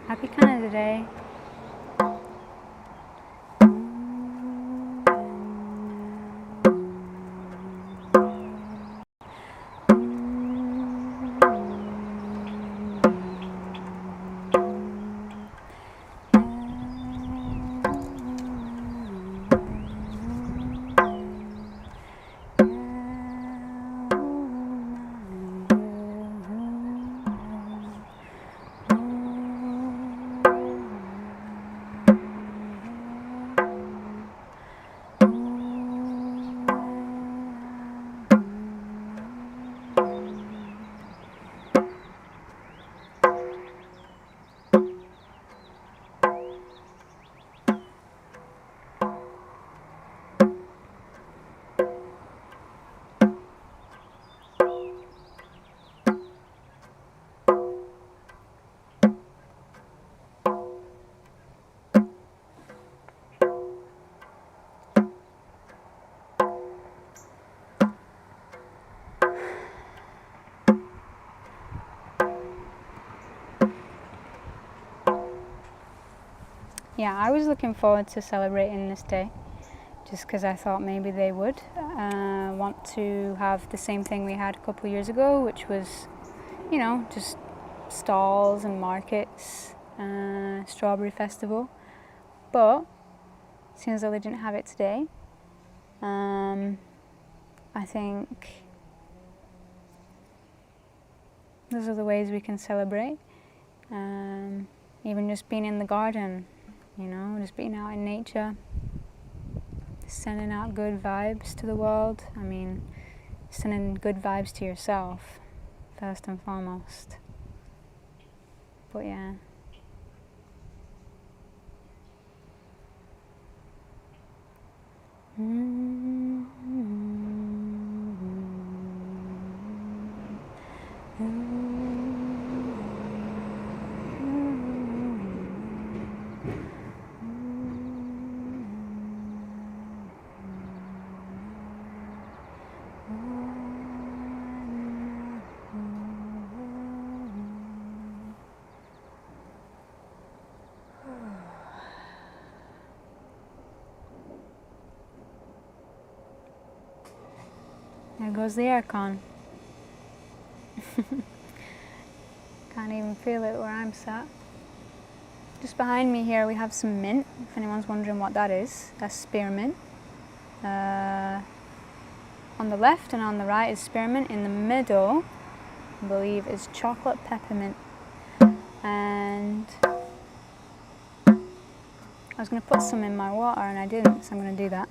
happy Canada Day. Yeah, I was looking forward to celebrating this day, just because I thought maybe they would want to have the same thing we had a couple of years ago, which was, just stalls and markets, strawberry festival. But seeing as though they didn't have it today, I think those are the ways we can celebrate. Even just being in the garden, just being out in nature, sending out good vibes to the world. I mean, sending good vibes to yourself, first and foremost. But yeah. There goes the aircon. Can't even feel it where I'm sat. Just behind me here we have some mint, if anyone's wondering what that is. That's spearmint. On the left and on the right is spearmint. In the middle, I believe, is chocolate peppermint. And I was going to put some in my water and I didn't, so I'm going to do that.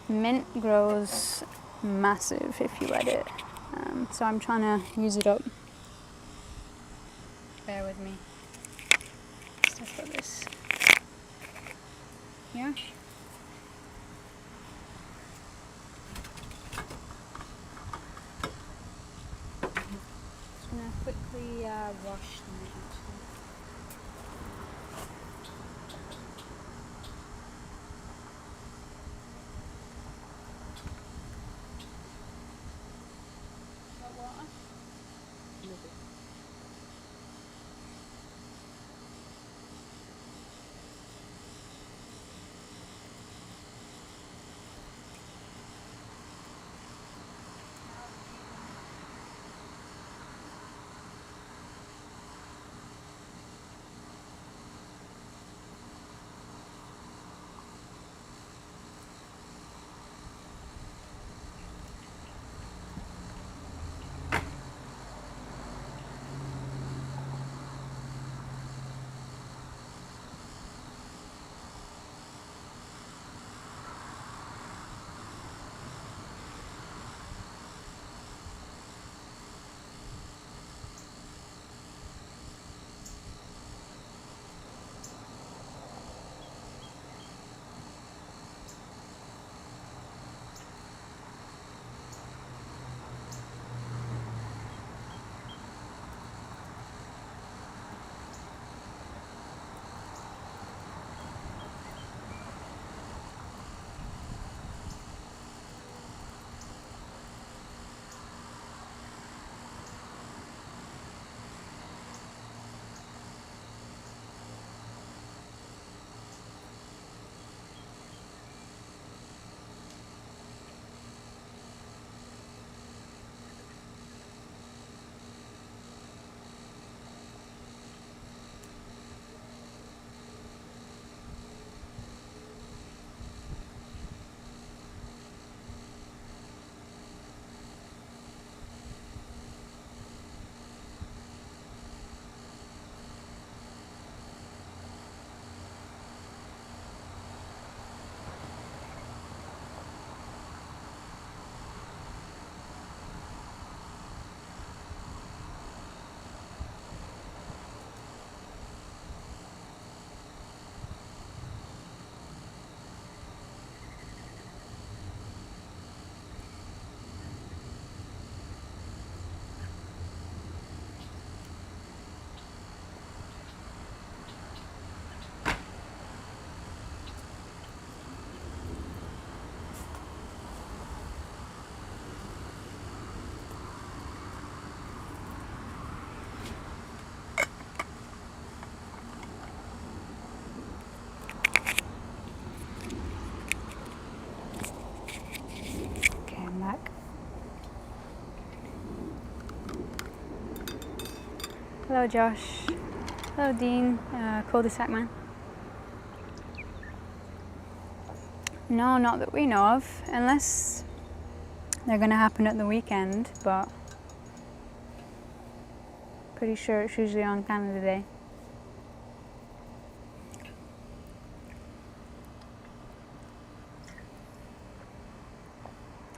Mint grows massive if you let it, so I'm trying to use it up. Bear with me. Let's just put this here. Just gonna quickly Yeah, I washed them actually. Hot water? Okay, I'm back. Hello, Josh. Hello, Dean. Cul-de-sac man. No, not that we know of, unless they're going to happen at the weekend, but pretty sure it's usually on Canada Day.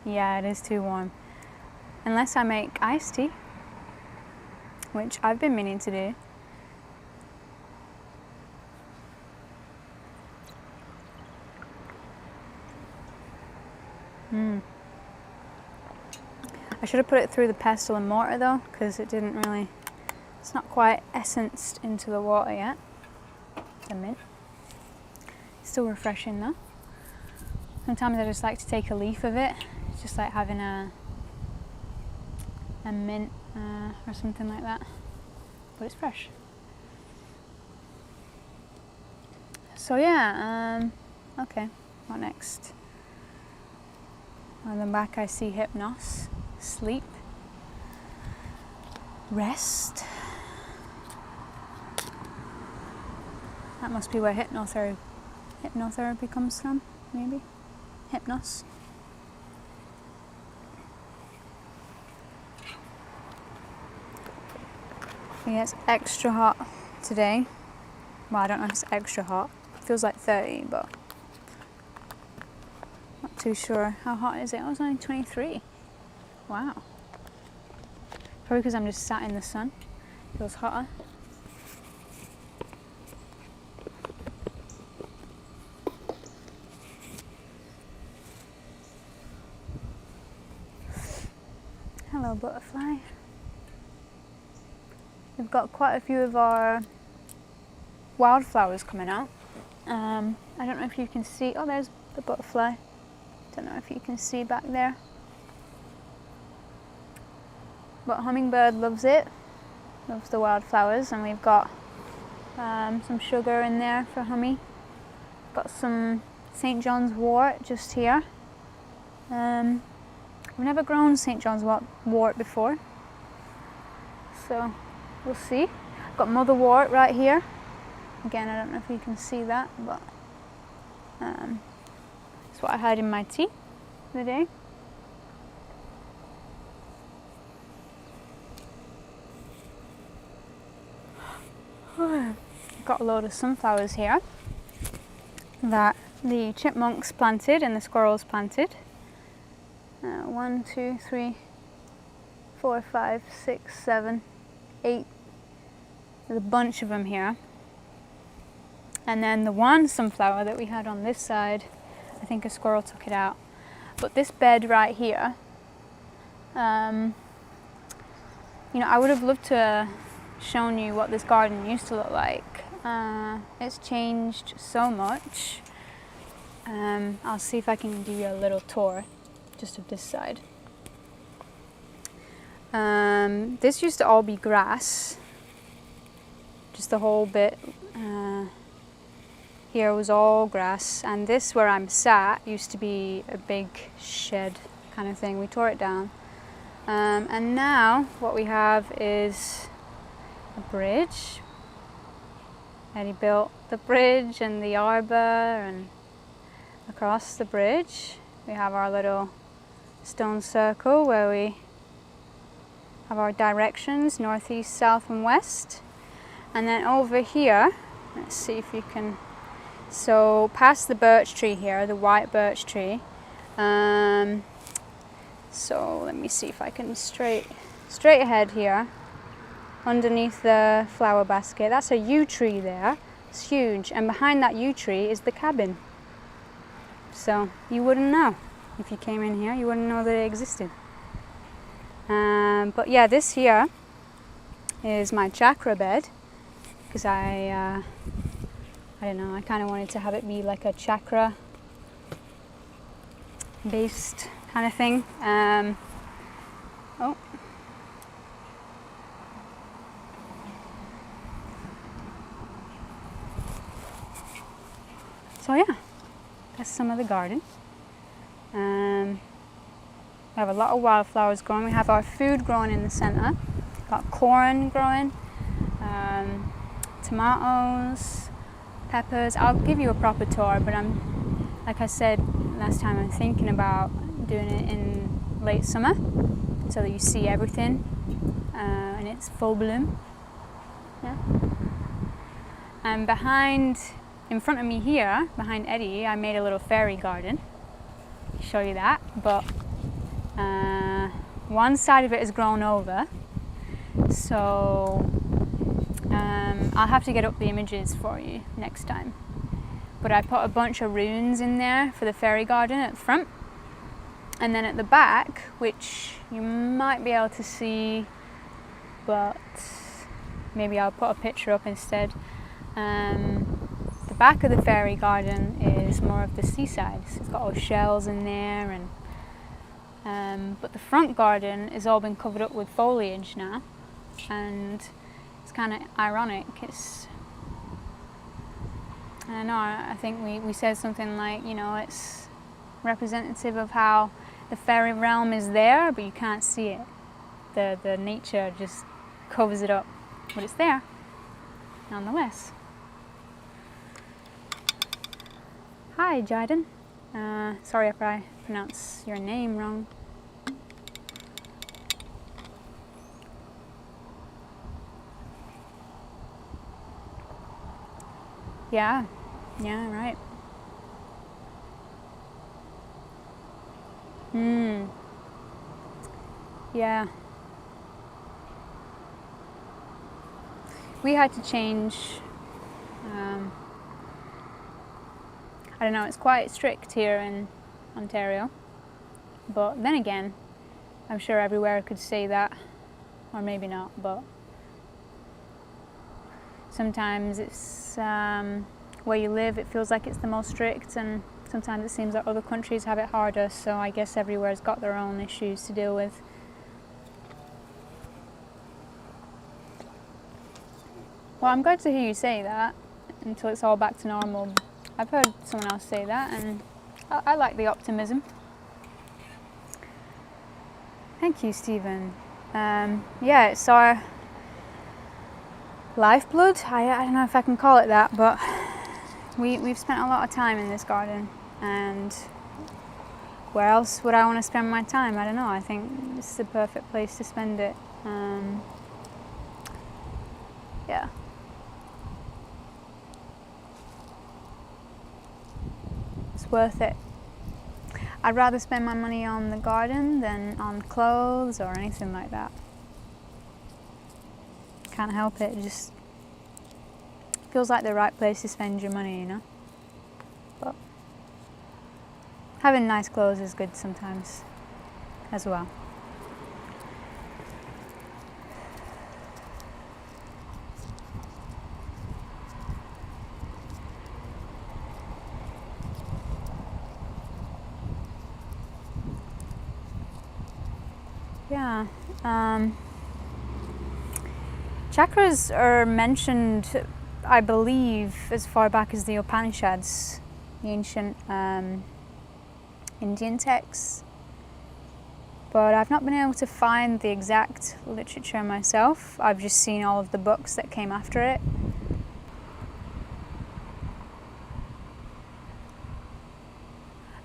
Yeah, it is too warm. Unless I make iced tea, which I've been meaning to do. I should have put it through the pestle and mortar though, because it didn't really, it's not quite essenced into the water yet. The mint. Still refreshing though. Sometimes I just like to take a leaf of it. It's just like having a mint or something like that. But it's fresh. So yeah, okay, what next? On the back I see Hypnos, sleep, rest. That must be where hypnotherapy comes from, maybe? Hypnos. Yeah, it's extra hot today. Well, I don't know if it's extra hot. It feels like 30, but not too sure. How hot is it? Oh, it's only 23. Wow. Probably because I'm just sat in the sun. It feels hotter. Hello, butterfly. we've got quite a few of our wildflowers coming out. I don't know if you can see, oh there's the butterfly. Don't know if you can see back there. But hummingbird loves it, loves the wildflowers, and we've got some sugar in there for Hummy. Got some St. John's wort just here. We've never grown St. John's wort before, so we'll see. Got motherwort right here. Again, I don't know if you can see that, but that's what I had in my tea today. Got a load of sunflowers here that the chipmunks planted and the squirrels planted. 1, 2, 3, 4, 5, 6, 7, 8. There's a bunch of them here. And then the one sunflower that we had on this side, I think a squirrel took it out. But this bed right here, you know, I would have loved to shown you what this garden used to look like. It's changed so much. I'll see if I can give you a little tour just of this side. This used to all be grass, just the whole bit here was all grass, and this where I'm sat used to be a big shed kind of thing. We tore it down, and now what we have is a bridge. Eddie built the bridge and the arbor, and across the bridge we have our little stone circle where we have our directions, north, east, south and west. And then over here, let's see if you can, so past the birch tree here, the white birch tree, so let me see if I can straight ahead here, underneath the flower basket, that's a yew tree there. It's huge, and behind that yew tree is the cabin. So you wouldn't know if you came in here, you wouldn't know that it existed. But yeah, this here is my chakra bed, because I don't know, I kind of wanted to have it be like a chakra based kind of thing. Oh. So yeah, that's some of the garden. We have a lot of wildflowers growing. We have our food growing in the center. Got corn growing, tomatoes, peppers. I'll give you a proper tour, but like I said last time, I'm thinking about doing it in late summer so that you see everything and it's full bloom. Yeah. And in front of me here, behind Eddie, I made a little fairy garden. I'll show you that, but one side of it is grown over, so I'll have to get up the images for you next time. But I put a bunch of runes in there for the fairy garden at the front, and then at the back, which you might be able to see, but maybe I'll put a picture up instead. The back of the fairy garden is more of the seaside. So it's got all shells in there, and but the front garden has all been covered up with foliage now, and it's kind of ironic. I don't know, I think we said something like, you know, it's representative of how the fairy realm is there, but you can't see it. The nature just covers it up, but it's there nonetheless. Hi, Jayden. Sorry if I pronounce your name wrong. Yeah, right. Yeah. We had to change, I don't know, it's quite strict here in Ontario, but then again, I'm sure everywhere could say that, or maybe not, but Sometimes it's where you live, it feels like it's the most strict, and sometimes it seems like other countries have it harder, so I guess everywhere's got their own issues to deal with. Well, I'm glad to hear you say that, until it's all back to normal. I've heard someone else say that, and I like the optimism. Thank you, Stephen. Yeah, it's our lifeblood. I don't know if I can call it that, but we've spent a lot of time in this garden, and where else would I want to spend my time? I don't know. I think this is the perfect place to spend it. Yeah. It's worth it. I'd rather spend my money on the garden than on clothes or anything like that. Can't help it. It just feels like the right place to spend your money, you know? But having nice clothes is good sometimes as well. Yeah. Chakras are mentioned, I believe, as far back as the Upanishads, the ancient Indian texts. But I've not been able to find the exact literature myself. I've just seen all of the books that came after it.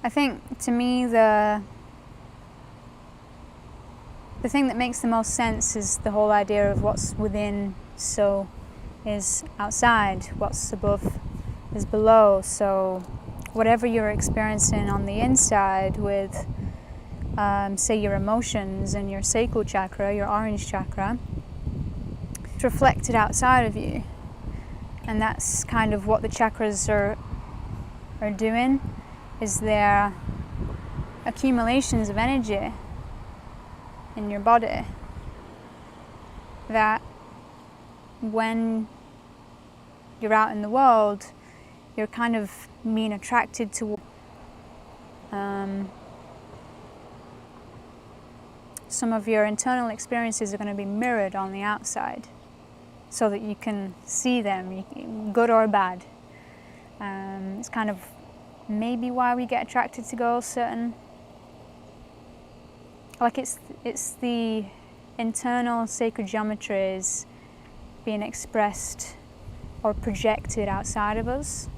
I think, to me, the thing that makes the most sense is the whole idea of what's within, so is outside, what's above is below. So whatever you're experiencing on the inside with, say, your emotions and your sacral chakra, your orange chakra, it's reflected outside of you. And that's kind of what the chakras are doing, is they're accumulations of energy in your body that when you're out in the world, you're kind of being attracted to. Some of your internal experiences are going to be mirrored on the outside so that you can see them, good or bad. It's kind of maybe why we get attracted to girls, certain. Like it's the internal sacred geometries being expressed or projected outside of us.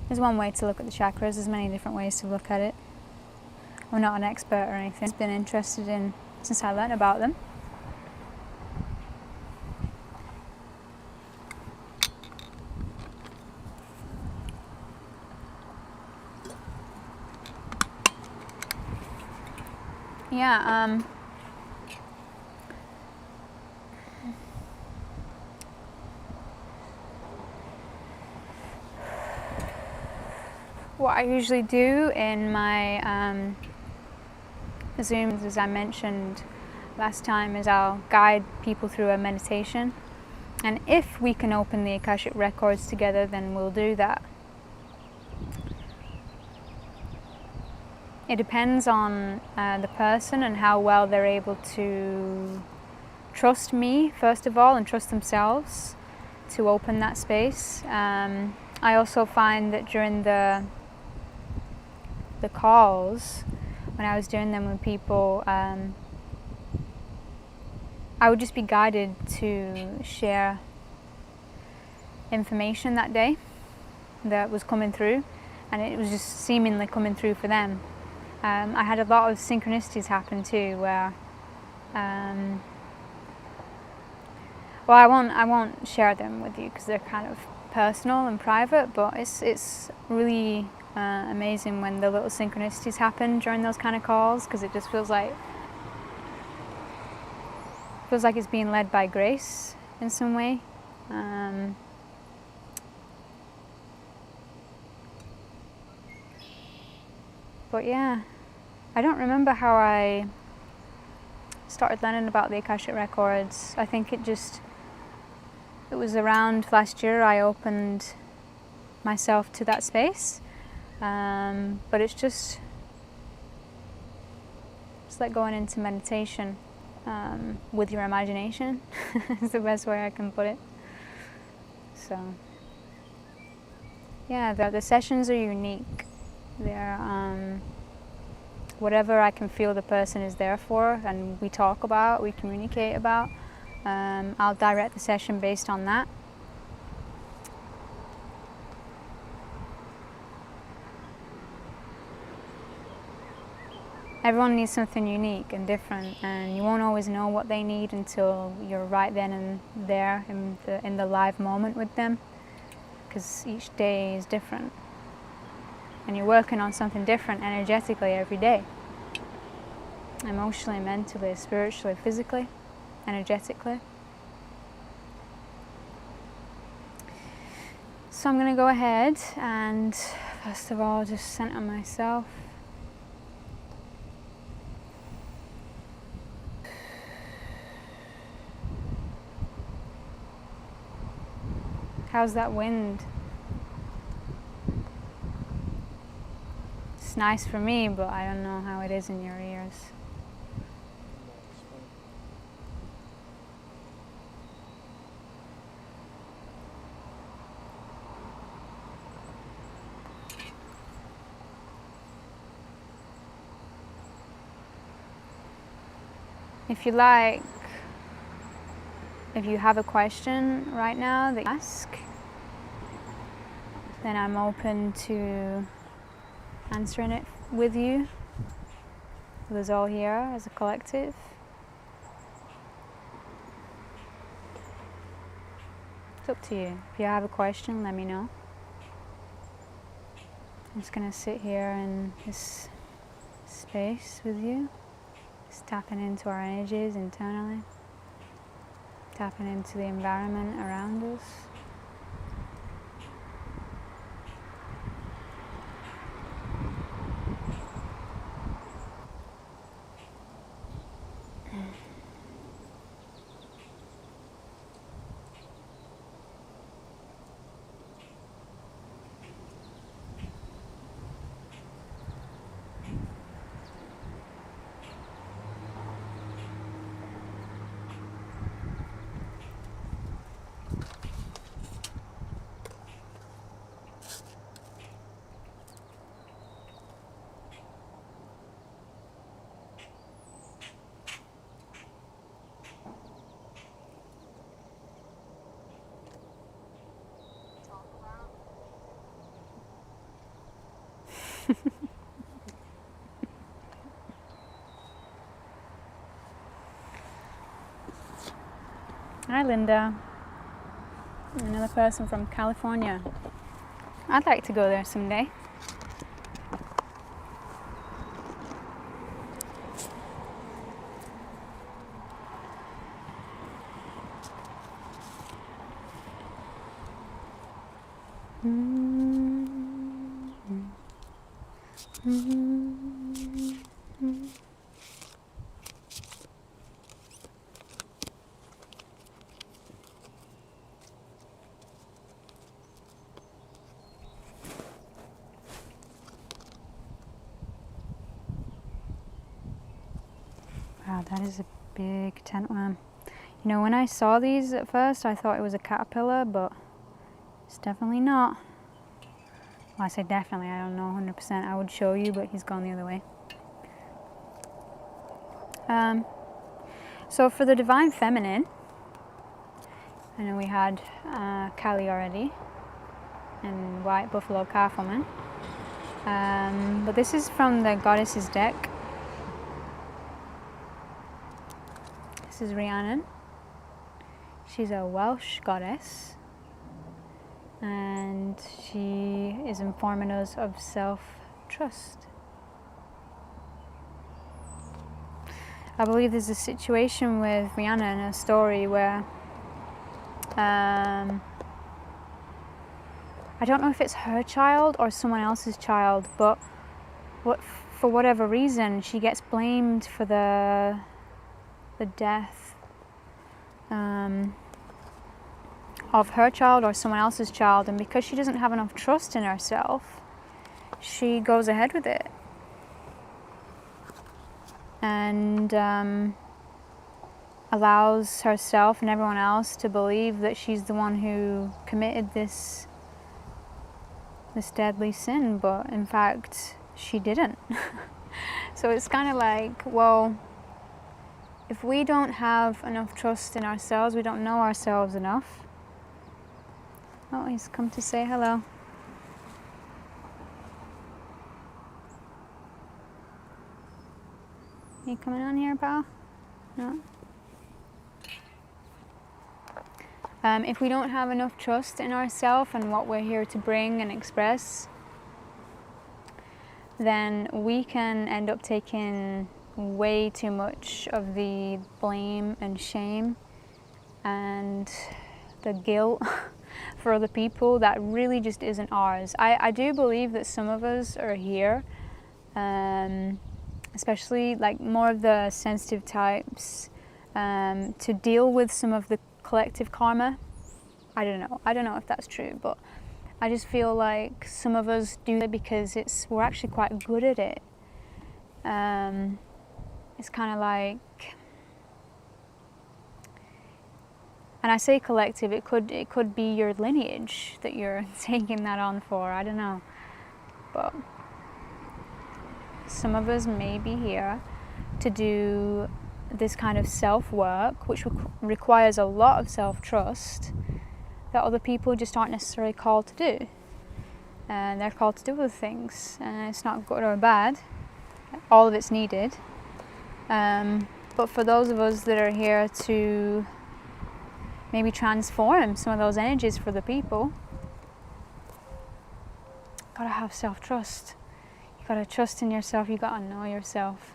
There's one way to look at the chakras, there's many different ways to look at it. I'm not an expert or anything. I've been interested in since I learned about them. Yeah, what I usually do in my Zooms, as I mentioned last time, is I'll guide people through a meditation. And if we can open the Akashic records together, then we'll do that. It depends on the person and how well they're able to trust me, first of all, and trust themselves to open that space. I also find that during the calls, when I was doing them with people, I would just be guided to share information that day that was coming through, and it was just seemingly coming through for them. I had a lot of synchronicities happen too, where well, I won't share them with you because they're kind of personal and private, but it's really amazing when the little synchronicities happen during those kind of calls, because it just feels like it's being led by grace in some way. But yeah, I don't remember how I started learning about the Akashic records. I think it just it was around last year I opened myself to that space. But it's just like going into meditation with your imagination is the best way I can put it. So yeah, the sessions are unique. They're whatever I can feel the person is there for, and we talk about, we communicate about, I'll direct the session based on that. Everyone needs something unique and different, and you won't always know what they need until you're right then and there in the live moment with them, because each day is different and you're working on something different energetically every day, emotionally, mentally, spiritually, physically, energetically. So I'm going to go ahead and first of all just center myself. How's that wind? It's nice for me, but I don't know how it is in your ears. If you like, if you have a question right now that you ask, then I'm open to answering it with you, with us all here as a collective. It's up to you. If you have a question, let me know. I'm just going to sit here in this space with you, just tapping into our energies internally, tapping into the environment around us. Hi Linda, another person from California. I'd like to go there someday. Wow, that is a big tent worm. You know, when I saw these at first, I thought it was a caterpillar, but it's definitely not. Well, I say definitely, I don't know 100%. I would show you, but he's gone the other way. So for the Divine Feminine, I know we had Kali already, and White Buffalo Calf Woman. But this is from the Goddesses deck. This is Rhiannon. She's a Welsh goddess, and she is informing us of self-trust. I believe there's a situation with Rhiannon, a story where I don't know if it's her child or someone else's child, but for whatever reason she gets blamed for the death of her child or someone else's child, and because she doesn't have enough trust in herself, she goes ahead with it. And allows herself and everyone else to believe that she's the one who committed this deadly sin, but in fact she didn't. So it's kind of like, well, if we don't have enough trust in ourselves, we don't know ourselves enough. Oh, he's come to say hello. You coming on here, pal? No? If we don't have enough trust in ourselves and what we're here to bring and express, then we can end up taking way too much of the blame and shame and the guilt for other people that really just isn't ours. I do believe that some of us are here, especially like more of the sensitive types, to deal with some of the collective karma. I don't know if that's true, but I just feel like some of us do it because we're actually quite good at it. It's kind of like, and I say collective, it could be your lineage that you're taking that on for. I don't know, but some of us may be here to do this kind of self-work, which requires a lot of self-trust that other people just aren't necessarily called to do. And they're called to do other things, and it's not good or bad. All of it's needed. But for those of us that are here to maybe transform some of those energies for the people, you gotta have self-trust. You gotta trust in yourself, you gotta know yourself.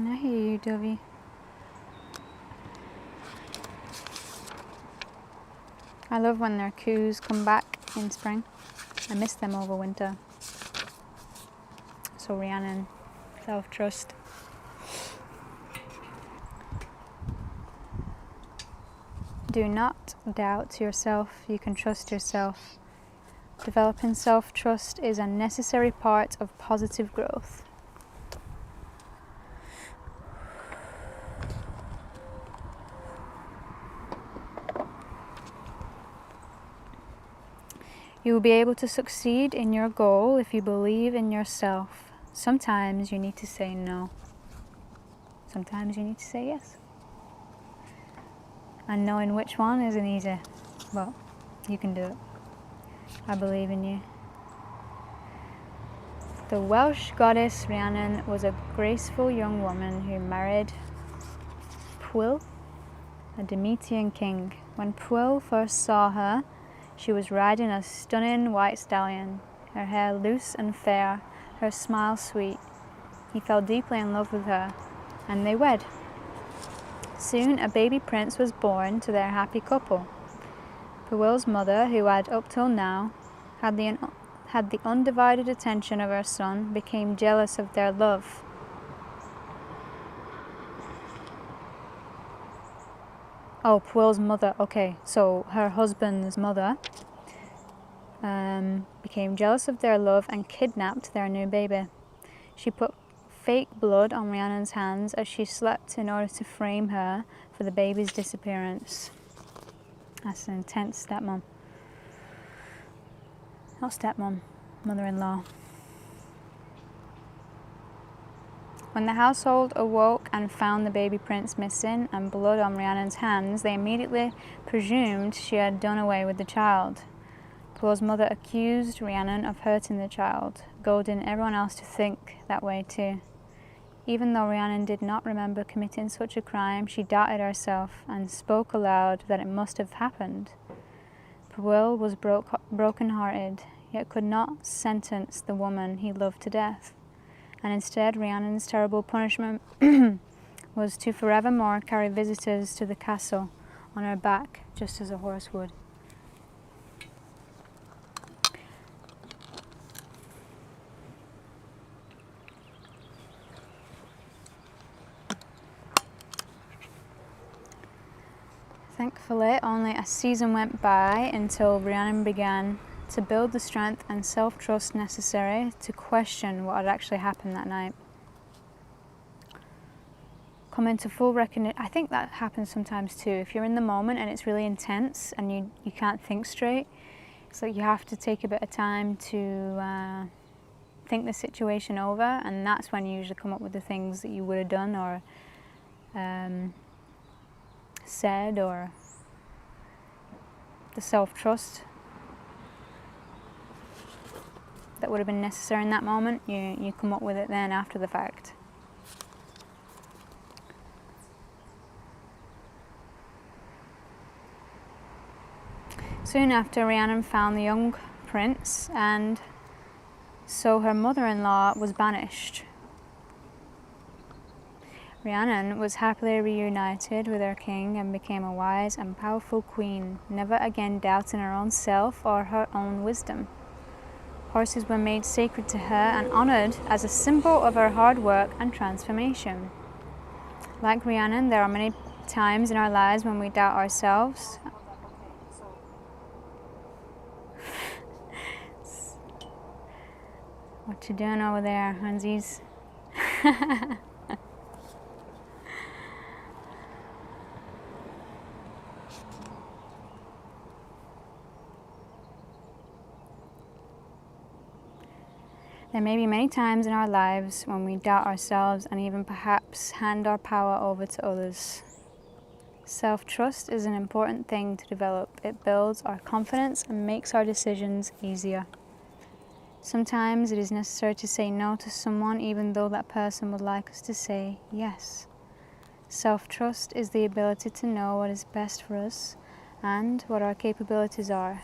I hear you, Dovey. I love when their coos come back in spring. I miss them over winter. So Rhiannon, self-trust. Do not doubt yourself. You can trust yourself. Developing self-trust is a necessary part of positive growth. You will be able to succeed in your goal if you believe in yourself. Sometimes you need to say no. Sometimes you need to say yes. And knowing which one isn't easy, but you can do it. I believe in you. The Welsh goddess Rhiannon was a graceful young woman who married Pwyll, a Demetian king. When Pwyll first saw her, she was riding a stunning white stallion, her hair loose and fair, her smile sweet. He fell deeply in love with her, and they wed. Soon a baby prince was born to their happy couple. Pwyll's mother, who had up till now had the undivided attention of her son, became jealous of their love. Oh, Pwyll's mother. Okay, so her husband's mother became jealous of their love and kidnapped their new baby. She put fake blood on Rhiannon's hands as she slept in order to frame her for the baby's disappearance. That's an intense stepmom. Not stepmom, mother-in-law. When the household awoke and found the baby prince missing and blood on Rhiannon's hands, they immediately presumed she had done away with the child. Pwyll's mother accused Rhiannon of hurting the child, goading everyone else to think that way too. Even though Rhiannon did not remember committing such a crime, she doubted herself and spoke aloud that it must have happened. Pwyll was broken-hearted, yet could not sentence the woman he loved to death. and instead Rhiannon's terrible punishment was to forevermore carry visitors to the castle on her back, just as a horse would. Thankfully, only a season went by until Rhiannon began to build the strength and self-trust necessary to question what had actually happened that night. Come into full recognition. I think that happens sometimes too. If you're in the moment and it's really intense and you can't think straight, it's like you have to take a bit of time to think the situation over, and that's when you usually come up with the things that you would have done or said, or the self-trust that would have been necessary in that moment. You come up with it then after the fact. Soon after, Rhiannon found the young prince, and so her mother-in-law was banished. Rhiannon was happily reunited with her king and became a wise and powerful queen, never again doubting her own self or her own wisdom. Horses were made sacred to her and honoured as a symbol of her hard work and transformation. Like Rhiannon, there are many times in our lives when we doubt ourselves. What you doing over there, Hunsies? There may be many times in our lives when we doubt ourselves and even perhaps hand our power over to others. Self-trust is an important thing to develop. It builds our confidence and makes our decisions easier. Sometimes it is necessary to say no to someone even though that person would like us to say yes. Self-trust is the ability to know what is best for us and what our capabilities are.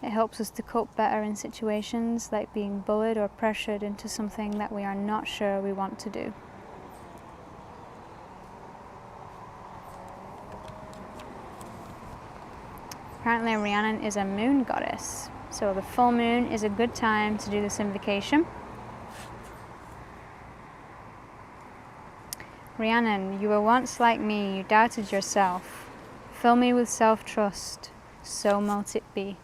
It helps us to cope better in situations like being bullied or pressured into something that we are not sure we want to do. Apparently Rhiannon is a moon goddess, so the full moon is a good time to do this invocation. Rhiannon, you were once like me, you doubted yourself. Fill me with self-trust, so mote it be.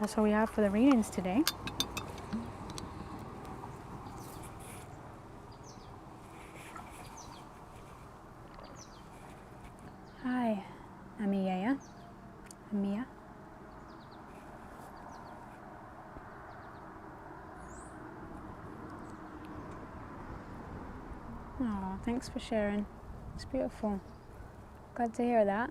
That's all we have for the readings today. Hi, I'm Mia. Oh, thanks for sharing. It's beautiful. Glad to hear that.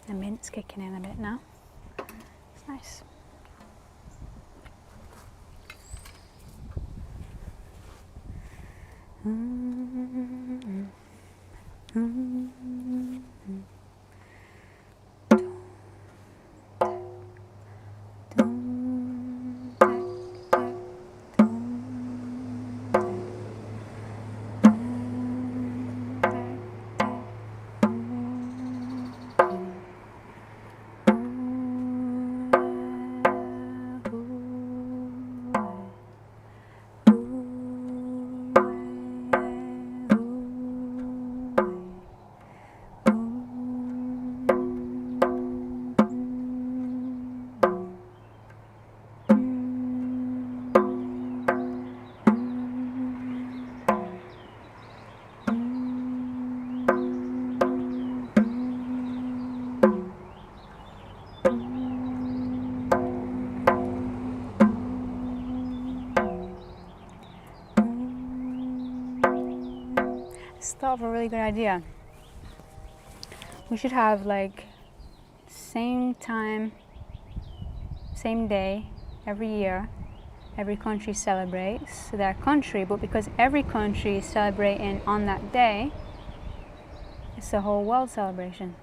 The mint's kicking in a bit now. It's nice. just thought of a really good idea. We should have like same time, same day every year. Every country celebrates their country, but because every country is celebrating on that day, it's a whole world celebration.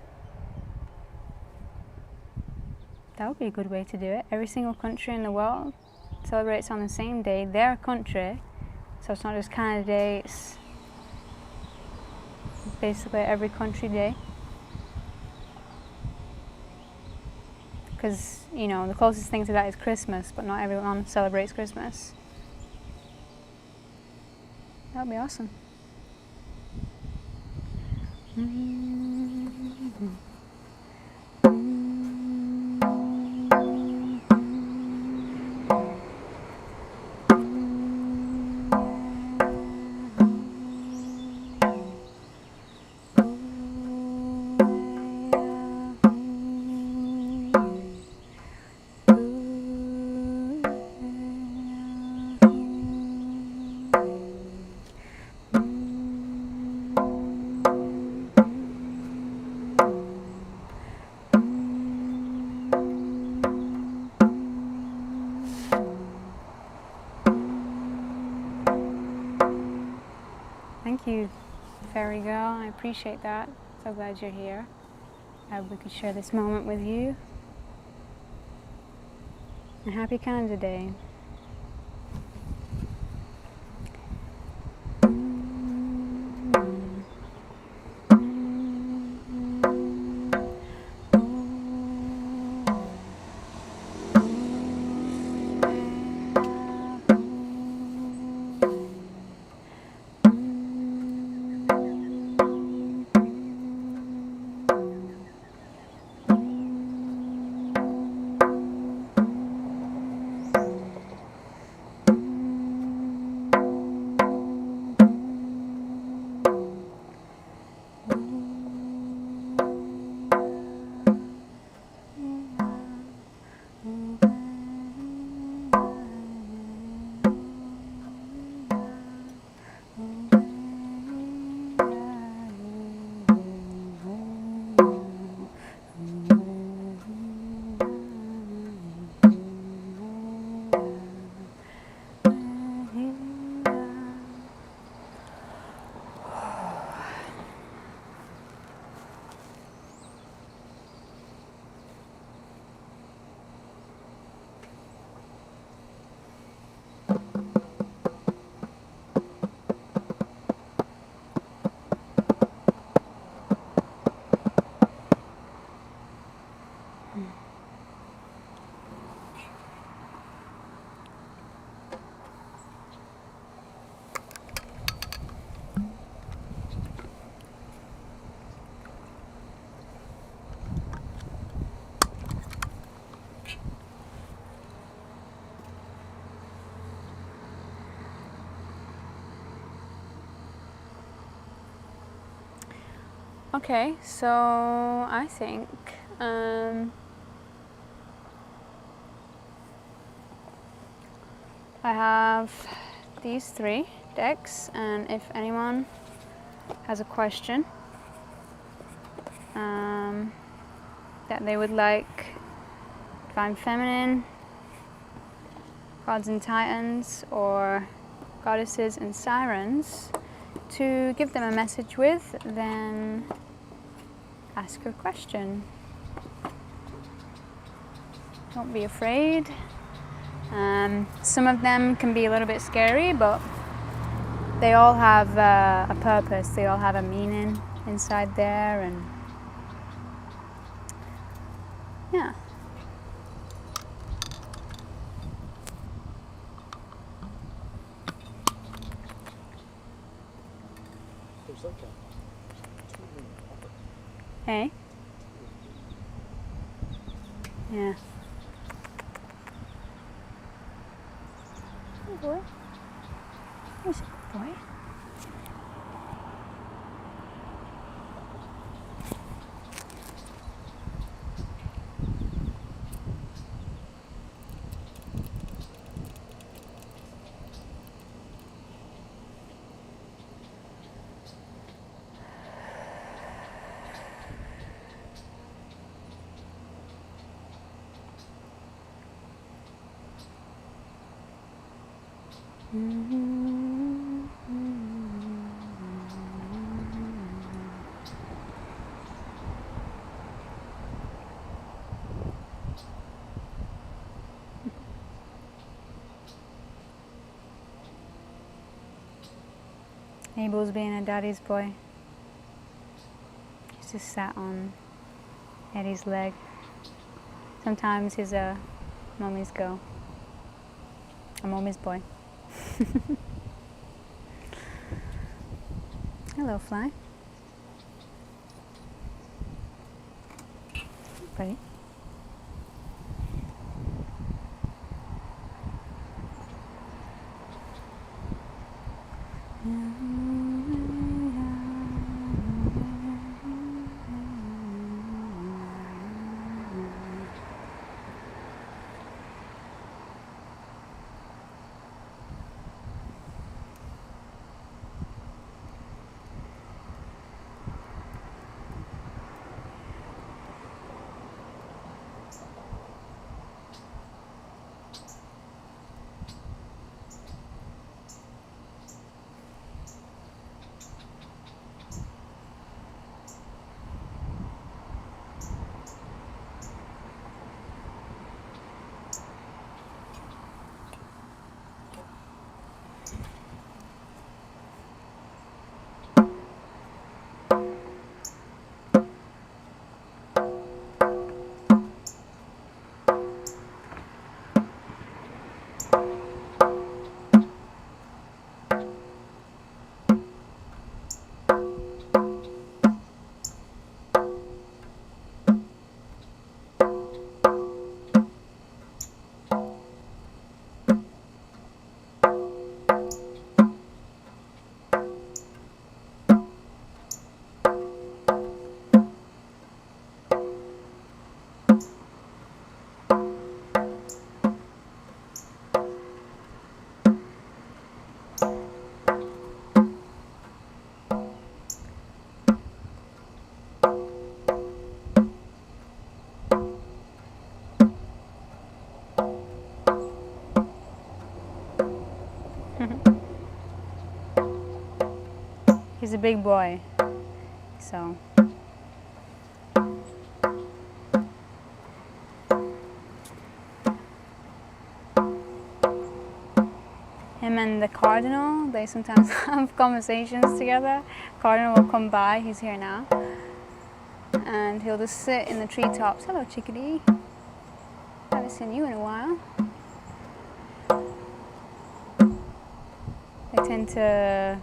That would be a good way to do it. Every single country in the world celebrates on the same day their country, so it's not just Canada Day, it's basically every country day. Because, you know, the closest thing to that is Christmas, but not everyone celebrates Christmas. That would be awesome. Thank you, Fairy Girl. I appreciate that. So glad you're here. I hope we could share this moment with you. And happy Canada Day. Okay, so I think I have these 3 decks, and if anyone has a question that they would like Divine Feminine, Gods and Titans, or Goddesses and Sirens to give them a message with, then ask your question. Don't be afraid. Some of them can be a little bit scary, but they all have a purpose. They all have a meaning inside there, and yeah. Hey? Yeah. Hey, boy. Where's it, boy? Abel's being a daddy's boy. He's just sat on Eddie's leg. Sometimes he's a mommy's girl, a mommy's boy. Hello, Fly. Buddy. He's a big boy, so. Him and the cardinal, they sometimes have conversations together. Cardinal will come by, he's here now, and he'll just sit in the treetops. Hello, chickadee. Haven't seen you in a while. They tend to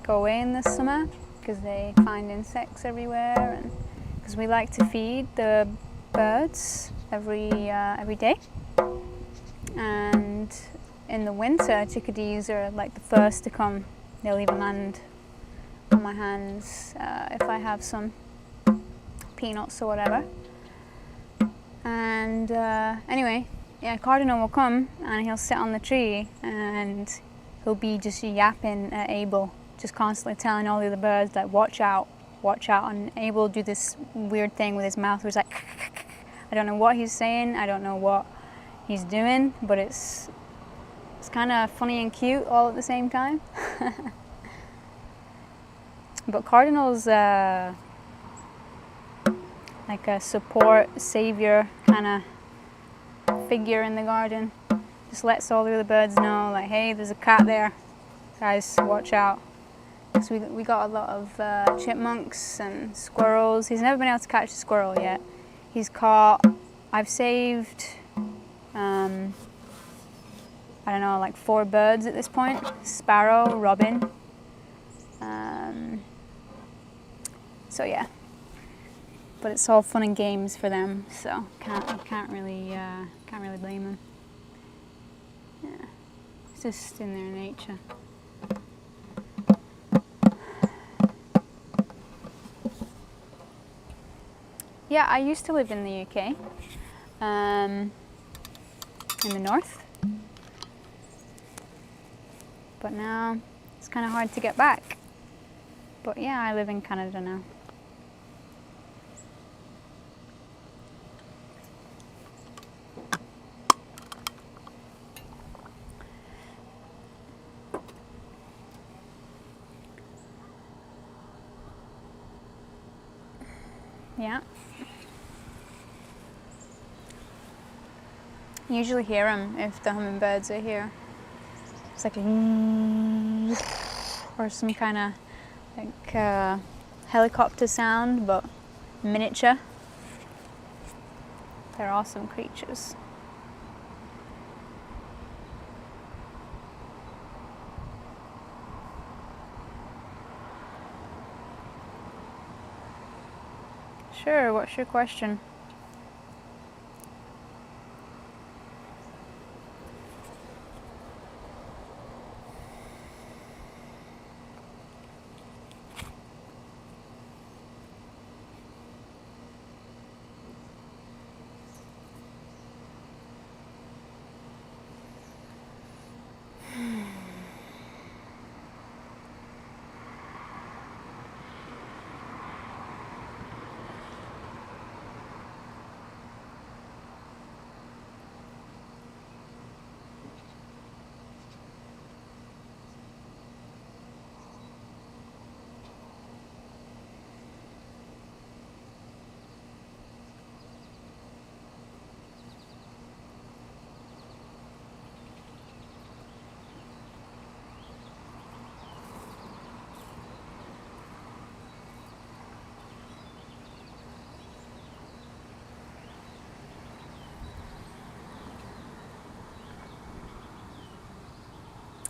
go away in the summer because they find insects everywhere, and because we like to feed the birds every day. And in the winter, chickadees are like the first to come. They'll even land on my hands if I have some peanuts or whatever. And anyway, yeah, Cardinal will come and he'll sit on the tree and he'll be just yapping at Abel, just constantly telling all the other birds like, watch out, and Abel will do this weird thing with his mouth where he's like, I don't know what he's saying, I don't know what he's doing, but it's kind of funny and cute all at the same time. But Cardinal's like a support, savior kind of figure in the garden. Just lets all the other birds know, like, hey, there's a cat there, guys, watch out. Because we got a lot of chipmunks and squirrels. He's never been able to catch a squirrel yet. He's caught, I've saved, I don't know, like 4 birds at this point. Sparrow, robin. So yeah, but it's all fun and games for them, so can't really blame them. Yeah, it's just in their nature. Yeah, I used to live in the UK, in the north, but now it's kind of hard to get back. But yeah, I live in Canada now. Yeah. You usually hear them if the hummingbirds are here. It's like or some kind of like helicopter sound, but miniature. They're awesome creatures. Sure, what's your question?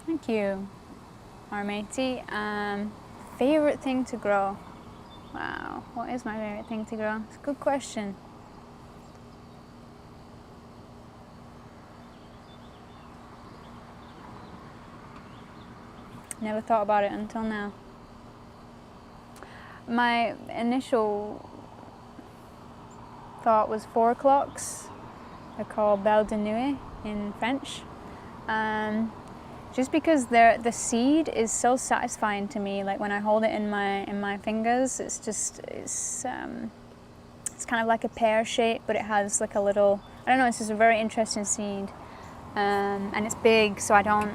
Thank you, our matey. Favorite thing to grow? Wow, what is my favorite thing to grow? It's a good question. Never thought about it until now. My initial thought was 4 o'clocks. They're called Belle de Nuit in French. Just because the seed is so satisfying to me. Like when I hold it in my fingers, it's kind of like a pear shape, but it has like a little, I don't know, it's just a very interesting seed. And it's big, so I don't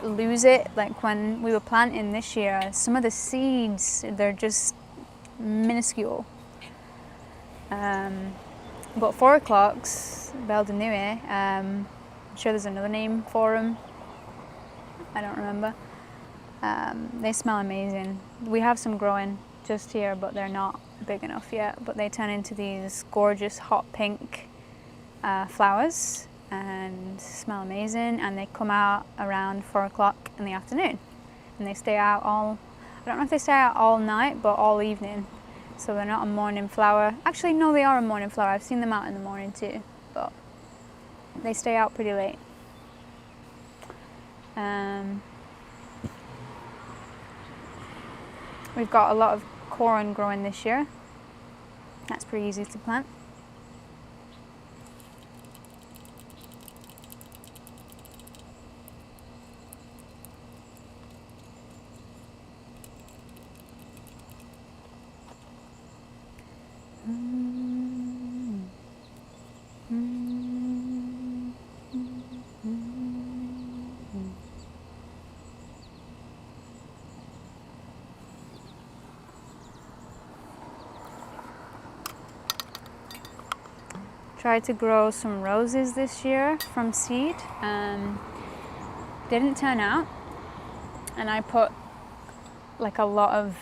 lose it. Like when we were planting this year, some of the seeds, they're just minuscule. But 4 o'clocks, Belle de Nuit, I'm sure there's another name for them. I don't remember. They smell amazing. We have some growing just here, but they're not big enough yet. But they turn into these gorgeous hot pink flowers and smell amazing. And they come out around 4 o'clock in the afternoon. And they stay out I don't know if they stay out all night, but all evening. So they're not a morning flower. Actually, no, they are a morning flower. I've seen them out in the morning too, but they stay out pretty late. We've got a lot of corn growing this year. That's pretty easy to plant. Tried to grow some roses this year from seed. Didn't turn out, and I put like a lot of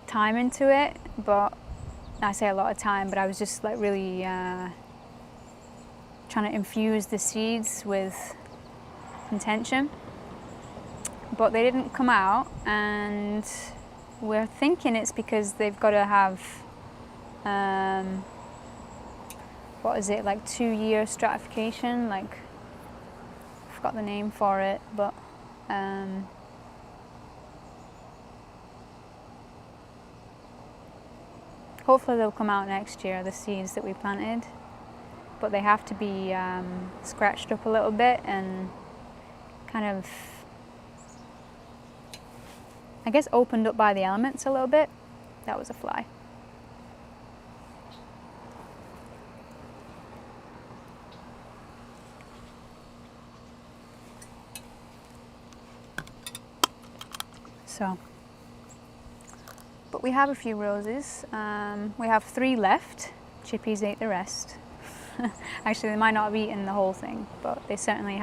time into it, but I say a lot of time, but I was just like really trying to infuse the seeds with intention, but they didn't come out, and we're thinking it's because they've got to have what is it, like 2-year stratification, like I forgot the name for it, but hopefully they'll come out next year, the seeds that we planted, but they have to be scratched up a little bit and kind of, I guess, opened up by the elements a little bit. That was a fly. So, but we have a few roses. We have 3 left. Chippies ate the rest. Actually, they might not have eaten the whole thing, but they certainly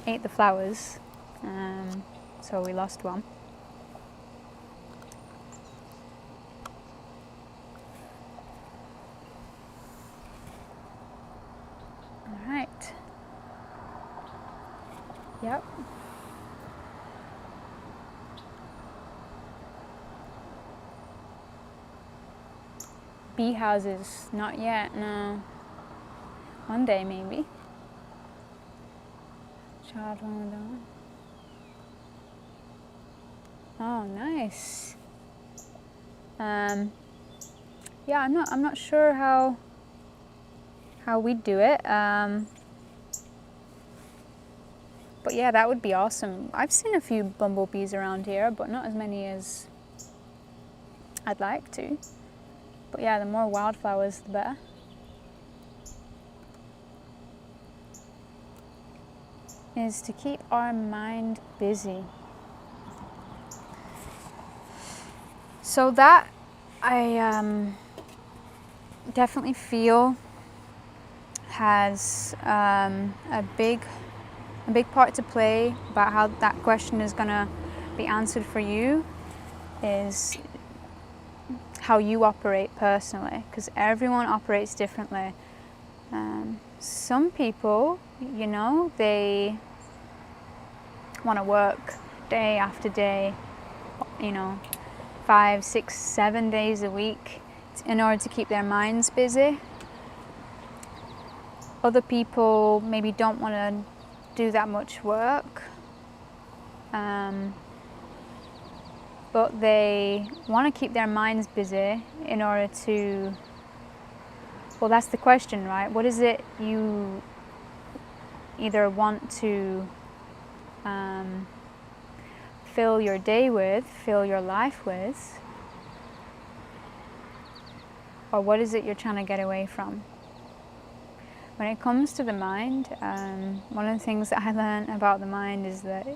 ate the flowers. So we lost one. All right. Yep. Bee houses, not yet, no. One day maybe. Child one. Oh, nice. Yeah, I'm not sure how we do it. But yeah, that would be awesome. I've seen a few bumblebees around here, but not as many as I'd like to. But yeah, the more wildflowers, the better. Is to keep our mind busy. So that I definitely feel has a big part to play about how that question is gonna be answered for you, is how you operate personally, because everyone operates differently. Some people, you know, they want to work day after day, you know, 5, 6, 7 days a week in order to keep their minds busy. Other people maybe don't want to do that much work, but they want to keep their minds busy in order to, well, that's the question, right? What is it you either want to fill your day with, fill your life with, or what is it you're trying to get away from? When it comes to the mind, one of the things that I learned about the mind is that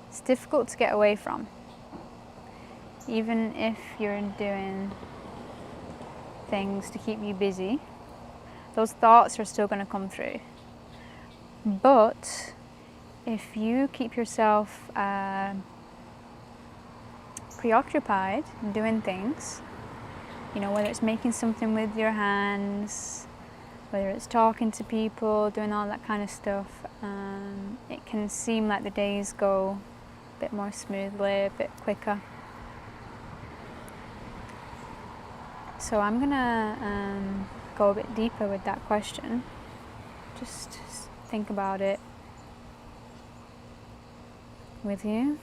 it's difficult to get away from. Even if you're doing things to keep you busy, those thoughts are still going to come through. But if you keep yourself preoccupied in doing things, you know, whether it's making something with your hands, whether it's talking to people, doing all that kind of stuff, it can seem like the days go a bit more smoothly, a bit quicker. So I'm gonna go a bit deeper with that question. Just think about it with you.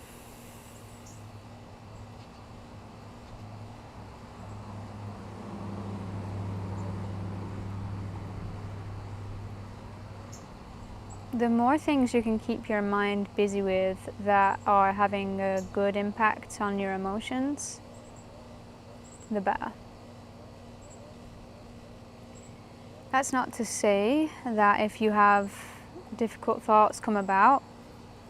The more things you can keep your mind busy with that are having a good impact on your emotions, the better. That's not to say that if you have difficult thoughts come about,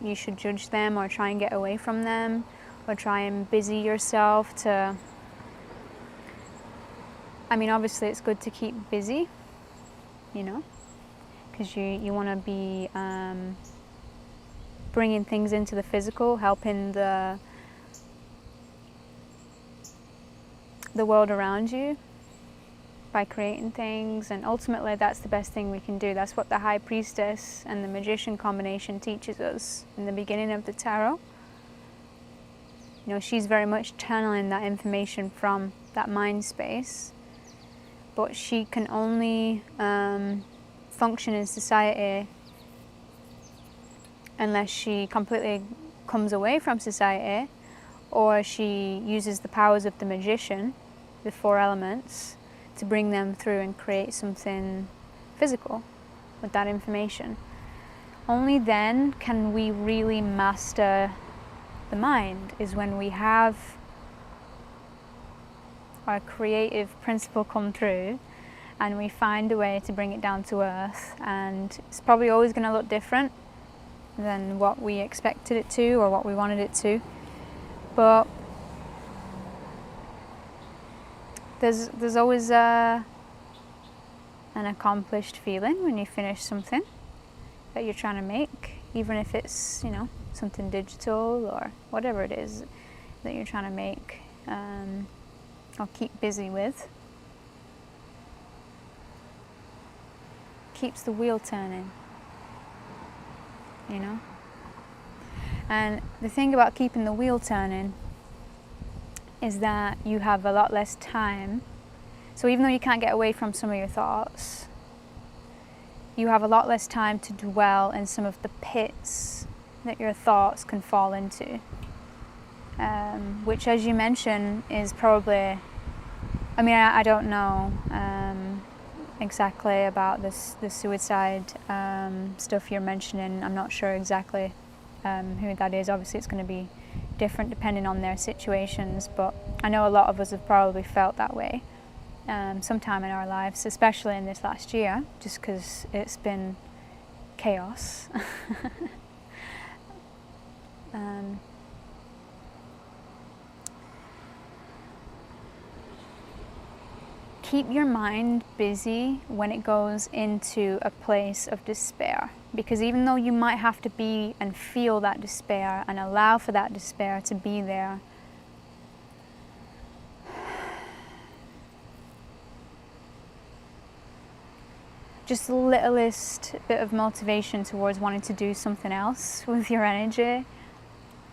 you should judge them or try and get away from them or try and busy yourself to... I mean, obviously it's good to keep busy, you know, because you want to be bringing things into the physical, helping the world around you by creating things, and ultimately that's the best thing we can do. That's what the High Priestess and the Magician combination teaches us in the beginning of the tarot. You know, she's very much channeling that information from that mind space, but she can only function in society unless she completely comes away from society, or she uses the powers of the magician, the 4 elements, to bring them through and create something physical with that information. Only then can we really master the mind, is when we have our creative principle come through and we find a way to bring it down to earth. And it's probably always going to look different than what we expected it to or what we wanted it to. But there's always an accomplished feeling when you finish something that you're trying to make, even if it's, something digital or whatever it is that you're trying to make or keep busy with. Keeps the wheel turning, And the thing about keeping the wheel turning is that you have a lot less time. So even though you can't get away from some of your thoughts, you have a lot less time to dwell in some of the pits that your thoughts can fall into, which, as you mentioned, is probably, I don't know exactly about the suicide stuff you're mentioning. I'm not sure exactly who that is. Obviously it's going to be different depending on their situations, but I know a lot of us have probably felt that way sometime in our lives, especially in this last year, just because it's been chaos. Keep your mind busy when it goes into a place of despair, because even though you might have to be and feel that despair and allow for that despair to be there, just the littlest bit of motivation towards wanting to do something else with your energy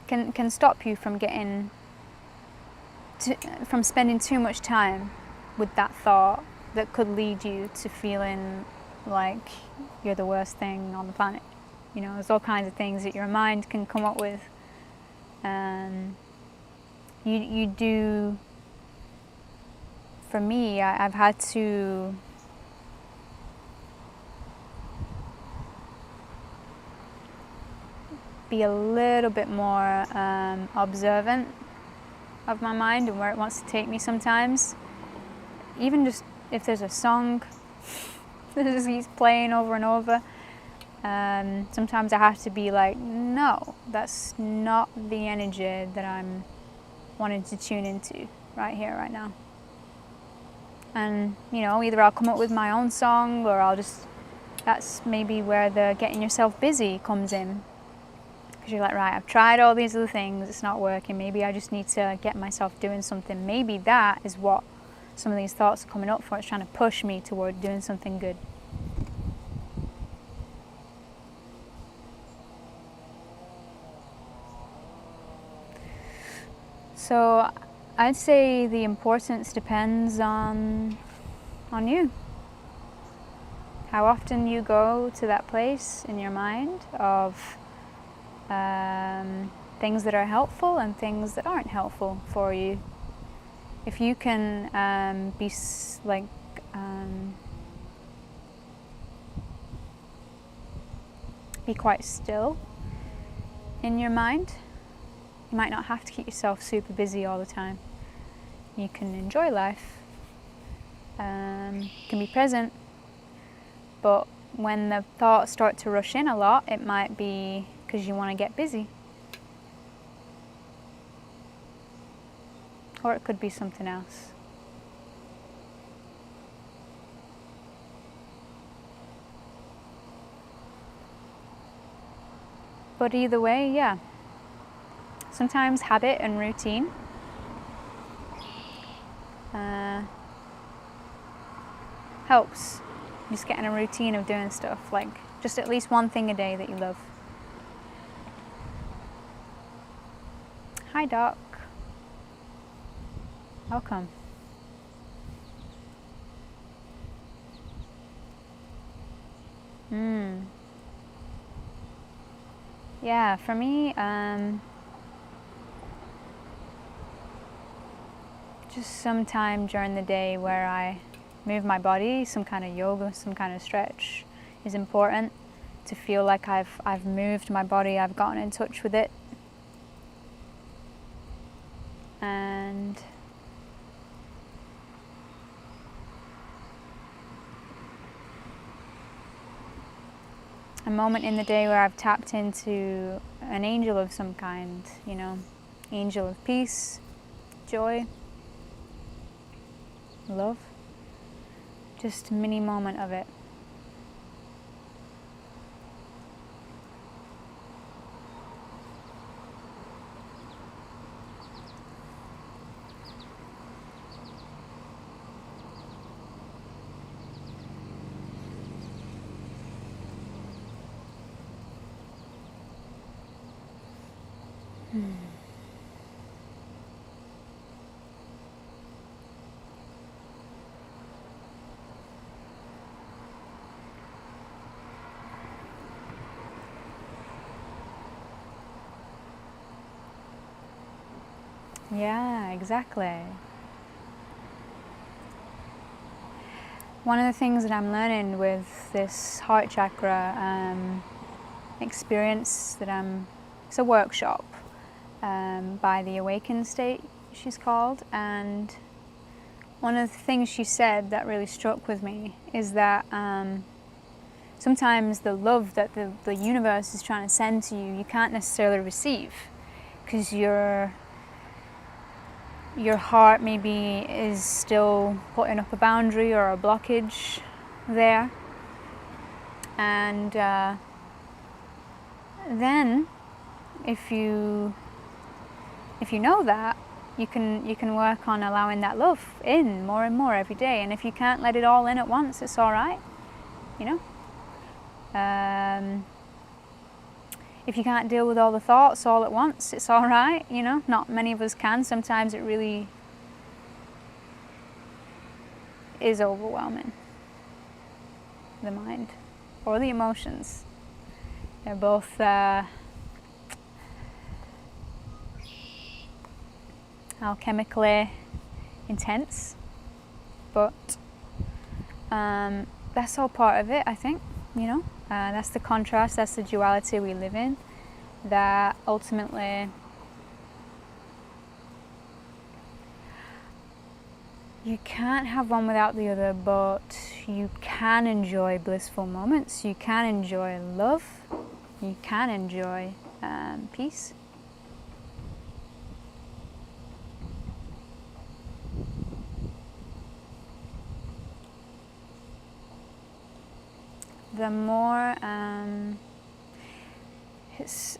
can stop you from from spending too much time with that thought that could lead you to feeling like you're the worst thing on the planet. There's all kinds of things that your mind can come up with. You do, for me, I've had to be a little bit more observant of my mind and where it wants to take me sometimes. Even just if there's a song that just keeps playing over and over, sometimes I have to be like, no, that's not the energy that I'm wanting to tune into right here, right now. And, either I'll come up with my own song, or that's maybe where the getting yourself busy comes in. Because you're like, right, I've tried all these other things, it's not working, maybe I just need to get myself doing something. Maybe that is what some of these thoughts are coming up for. It's trying to push me toward doing something good. So I'd say the importance depends on you. How often you go to that place in your mind of things that are helpful and things that aren't helpful for you. If you can be quite still in your mind, you might not have to keep yourself super busy all the time. You can enjoy life, can be present, but when the thoughts start to rush in a lot, it might be because you want to get busy. Or it could be something else. But either way, yeah. Sometimes habit and routine helps. Just getting a routine of doing stuff, like just at least one thing a day that you love. Hi, Doc. Welcome. Yeah, for me, just some time during the day where I move my body, some kind of yoga, some kind of stretch is important. To feel like I've moved my body, I've gotten in touch with it. And a moment in the day where I've tapped into an angel of some kind, you know, angel of peace, joy, love. Just a mini moment of it. Yeah, exactly. One of the things that I'm learning with this heart chakra experience it's a workshop by the Awakened State, she's called, and one of the things she said that really struck with me is that sometimes the love that the universe is trying to send to you, you can't necessarily receive because your heart maybe is still putting up a boundary or a blockage there. And then if you know that, you can work on allowing that love in more and more every day. And if you can't let it all in at once, it's all right, you know. If you can't deal with all the thoughts all at once, it's all right, you know. Not many of us can. Sometimes it really is overwhelming, the mind or the emotions. They're both alchemically intense, but that's all part of it, I think, you know. That's the contrast, that's the duality we live in, that ultimately you can't have one without the other, but you can enjoy blissful moments, you can enjoy love, you can enjoy peace. The more it's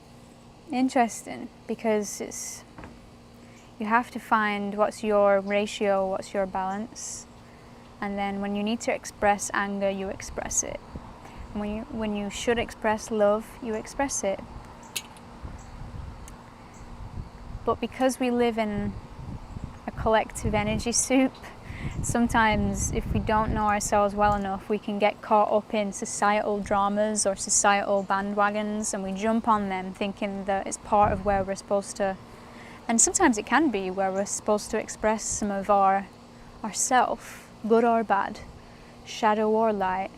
interesting because you have to find what's your ratio, what's your balance, and then when you need to express anger, you express it. And when you should express love, you express it. But because we live in a collective energy soup, sometimes if we don't know ourselves well enough, we can get caught up in societal dramas or societal bandwagons, and we jump on them thinking that it's part of where we're supposed to, and sometimes it can be where we're supposed to express some of our self, good or bad, shadow or light.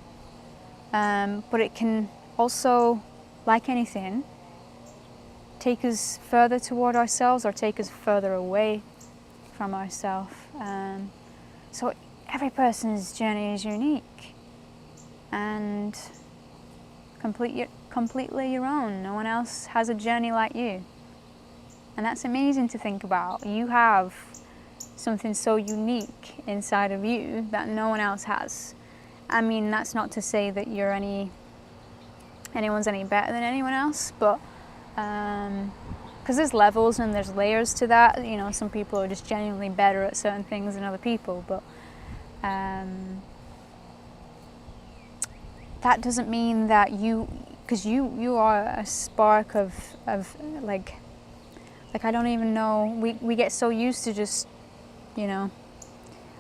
But it can also, like anything, take us further toward ourselves or take us further away from ourselves. So every person's journey is unique and completely your own. No one else has a journey like you. And that's amazing to think about. You have something so unique inside of you that no one else has. I mean, that's not to say that anyone's any better than anyone else, but because there's levels and there's layers to that. You know, some people are just genuinely better at certain things than other people, but that doesn't mean that because you are a spark of like I don't even know, we get so used to just, you know,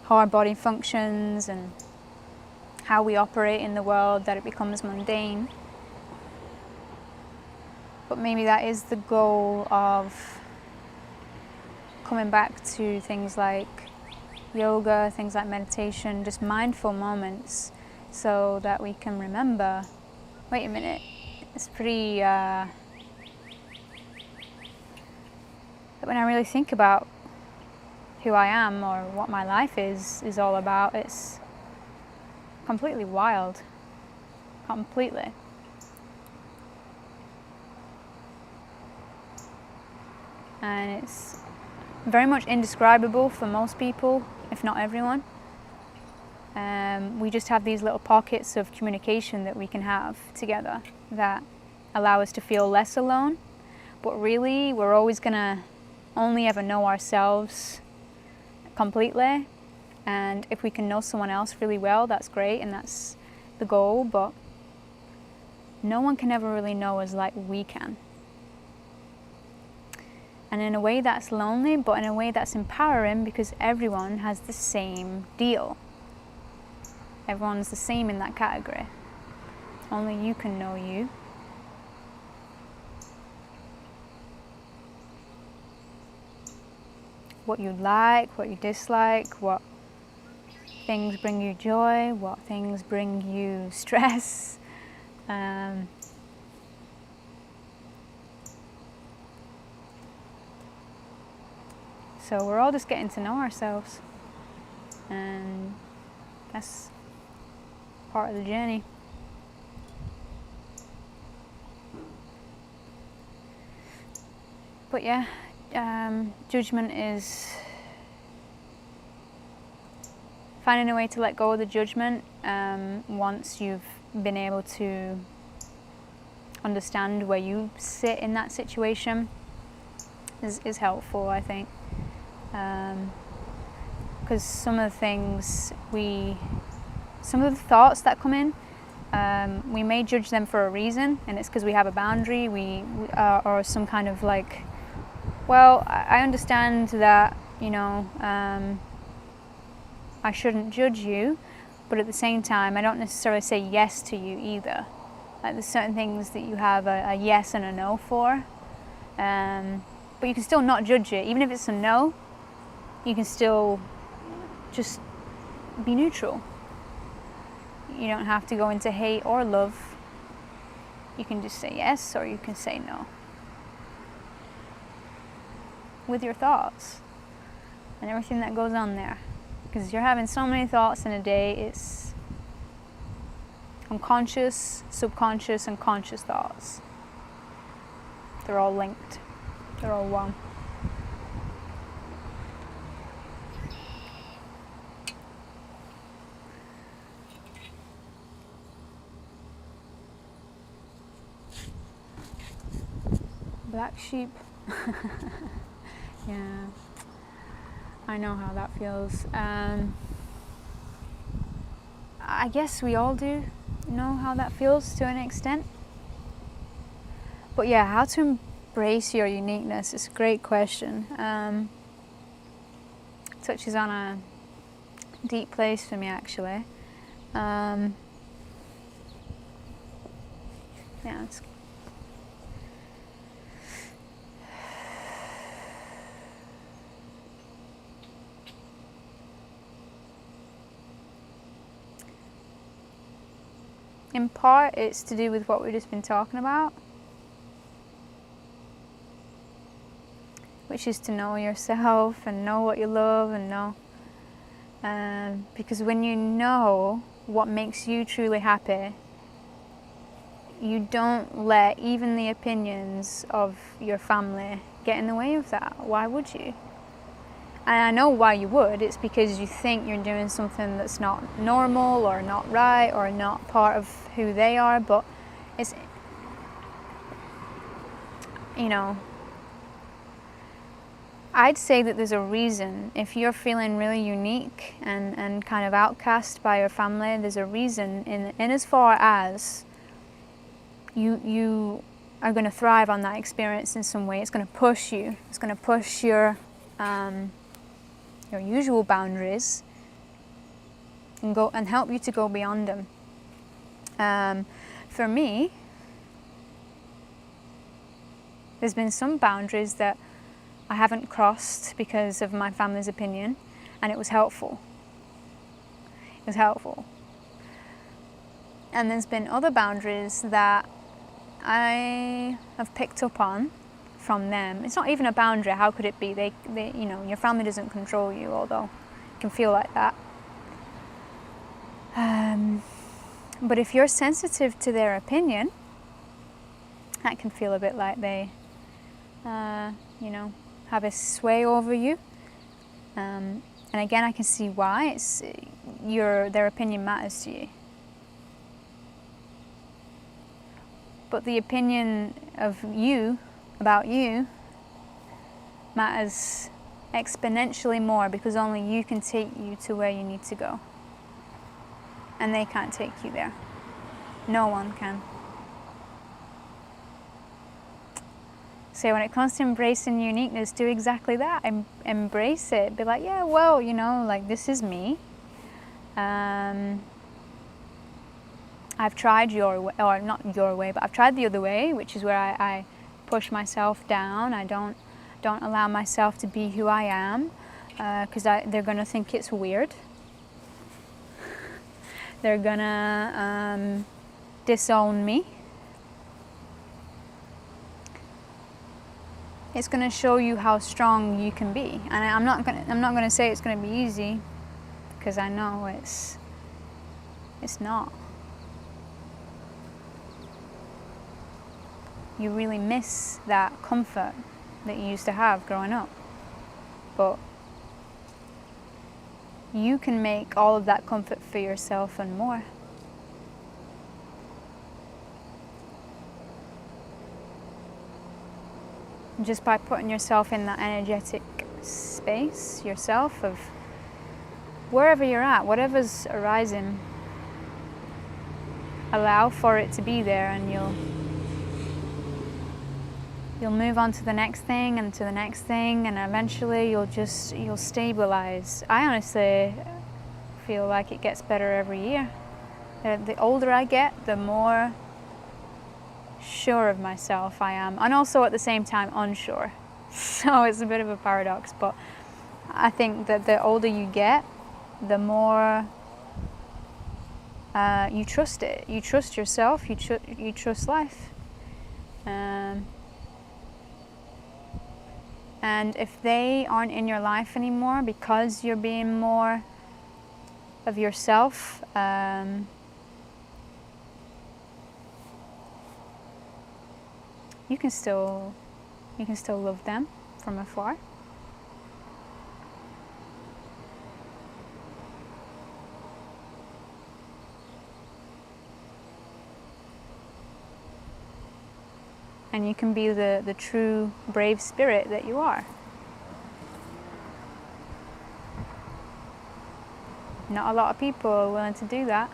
how our body functions and how we operate in the world that it becomes mundane. But maybe that is the goal of coming back to things like yoga, things like meditation, just mindful moments, so that we can remember, wait a minute, it's pretty, that when I really think about who I am or what my life is all about, it's completely wild, completely. and it's very much indescribable for most people, if not everyone. We just have these little pockets of communication that we can have together that allow us to feel less alone, but really we're always gonna only ever know ourselves completely, and if we can know someone else really well, that's great, and that's the goal, but no one can ever really know us like we can. And in a way that's lonely, but in a way that's empowering, because everyone has the same deal. Everyone's the same in that category. Only you can know you. What you like, what you dislike, what things bring you joy, what things bring you stress. So we're all just getting to know ourselves, and that's part of the journey. But yeah, judgment is finding a way to let go of the judgment once you've been able to understand where you sit in that situation is helpful, I think. Because some of the thoughts that come in, we may judge them for a reason, and it's because we have a boundary, or some kind of like, well, I understand that, I shouldn't judge you, but at the same time, I don't necessarily say yes to you either. Like, there's certain things that you have a yes and a no for, but you can still not judge it. Even if it's a no, you can still just be neutral. You don't have to go into hate or love. You can just say yes, or you can say no. With your thoughts and everything that goes on there. Because you're having so many thoughts in a day, it's unconscious, subconscious, and conscious thoughts. They're all linked. They're all one. Black sheep. Yeah, I know how that feels. I guess we all do know how that feels to an extent. But yeah, how to embrace your uniqueness is a great question. Touches on a deep place for me, actually. Yeah, it's in part, it's to do with what we've just been talking about, which is to know yourself and know what you love and know. Because when you know what makes you truly happy, you don't let even the opinions of your family get in the way of that. Why would you? And I know why you would. It's because you think you're doing something that's not normal or not right or not part of who they are, but it's, I'd say that there's a reason. If you're feeling really unique and kind of outcast by your family, there's a reason in as far as you are going to thrive on that experience in some way. It's going to push you. It's going to push your usual boundaries and help you to go beyond them. For me, there's been some boundaries that I haven't crossed because of my family's opinion, and it was helpful. It was helpful. And there's been other boundaries that I have picked up on from them. It's not even a boundary. How could it be? They your family doesn't control you, although it can feel like that. But if you're sensitive to their opinion, that can feel a bit like they, have a sway over you. And again, I can see why. Their opinion matters to you. But the opinion of you, about you, matters exponentially more, because only you can take you to where you need to go. And they can't take you there. No one can. So when it comes to embracing uniqueness, do exactly that. Embrace it. Be like, yeah, well, like, this is me. I've tried your way, or not your way, but I've tried the other way, which is where I push myself down. I don't allow myself to be who I am, because they're going to think it's weird. They're going to disown me. It's going to show you how strong you can be. And I'm not going to say it's going to be easy, because I know it's not. You really miss that comfort that you used to have growing up. But you can make all of that comfort for yourself and more. Just by putting yourself in that energetic space yourself of wherever you're at, whatever's arising, allow for it to be there, and you'll move on to the next thing and to the next thing, and eventually you'll stabilize. I honestly feel like it gets better every year. The older I get, the more sure of myself I am, and also at the same time unsure. So it's a bit of a paradox, but I think that the older you get, the more you trust it. You trust yourself, you trust life. And if they aren't in your life anymore because you're being more of yourself, you can still love them from afar. And you can be the true brave spirit that you are. Not a lot of people are willing to do that.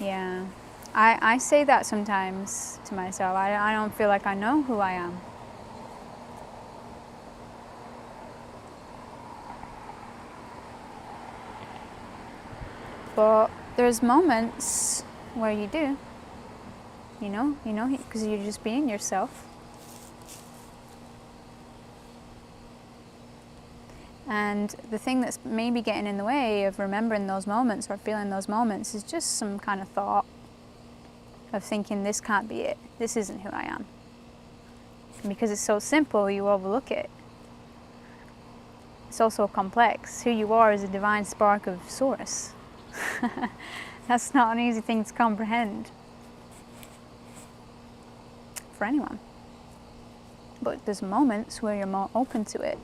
Yeah, I say that sometimes to myself. I don't feel like I know who I am. But there's moments where you do, because you're just being yourself. And the thing that's maybe getting in the way of remembering those moments or feeling those moments is just some kind of thought of thinking, this can't be it. This isn't who I am. And because it's so simple, you overlook it. It's also complex. Who you are is a divine spark of source. That's not an easy thing to comprehend for anyone. But there's moments where you're more open to it,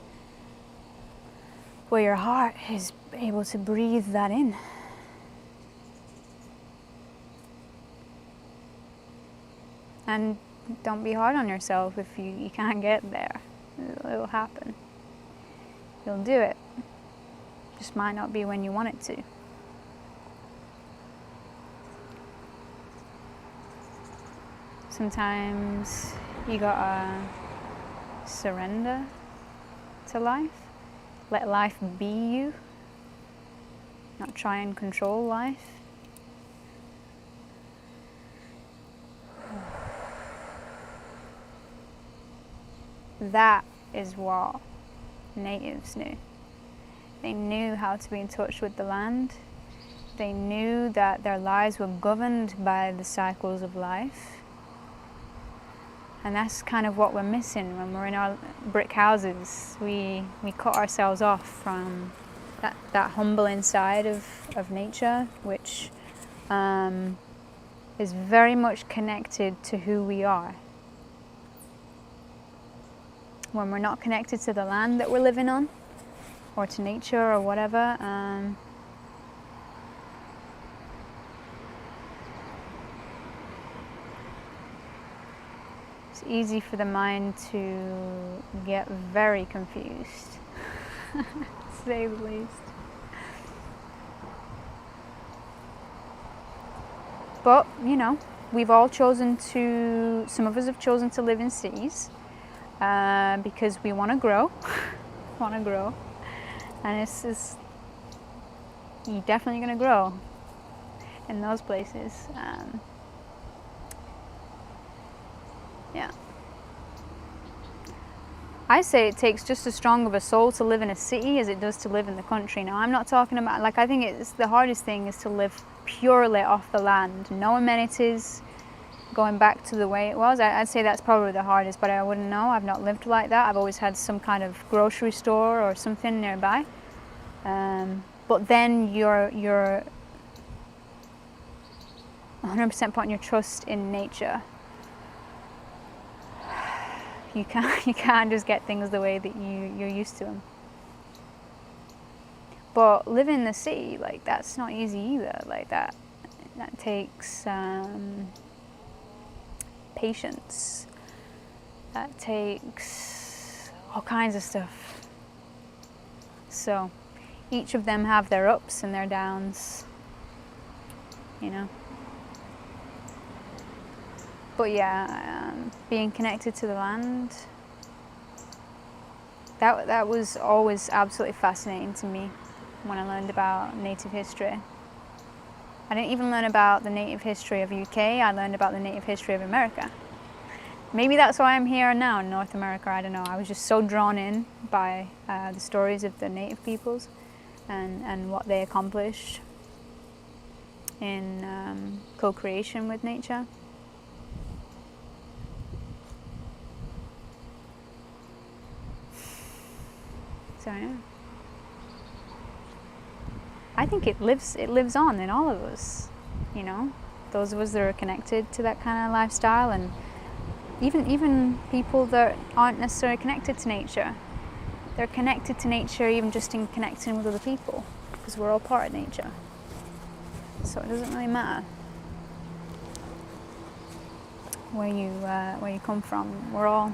where your heart is able to breathe that in. And don't be hard on yourself if you can't get there. It'll happen. You'll do it. Just might not be when you want it to. Sometimes you gotta surrender to life. Let life be you. Not try and control life. That is what natives knew. They knew how to be in touch with the land. They knew that their lives were governed by the cycles of life. And that's kind of what we're missing when we're in our brick houses. We cut ourselves off from that humbling side of nature, which is very much connected to who we are. When we're not connected to the land that we're living on, or to nature or whatever, it's easy for the mind to get very confused, to say the least. But, you know, we've all chosen to, some of us have chosen to live in cities because we want to grow, and it's you're definitely going to grow in those places. Yeah. I say it takes just as strong of a soul to live in a city as it does to live in the country. Now, I'm not talking about, like, I think it's the hardest thing is to live purely off the land, no amenities, going back to the way it was. I'd say that's probably the hardest, but I wouldn't know. I've not lived like that. I've always had some kind of grocery store or something nearby. But then you're 100% putting your trust in nature. You can't just get things the way that you're used to them. But living in the city, like, that's not easy either. Like, that takes patience. That takes all kinds of stuff. So each of them have their ups and their downs, you know. But yeah, being connected to the land, that was always absolutely fascinating to me when I learned about native history. I didn't even learn about the native history of UK, I learned about the native history of America. Maybe that's why I'm here now in North America, I don't know. I was just so drawn in by the stories of the native peoples and what they accomplished in co-creation with nature. So yeah, I think it lives on in all of us, you know, those of us that are connected to that kind of lifestyle, and even people that aren't necessarily connected to nature. They're connected to nature even just in connecting with other people, because we're all part of nature. So it doesn't really matter where you come from. We're all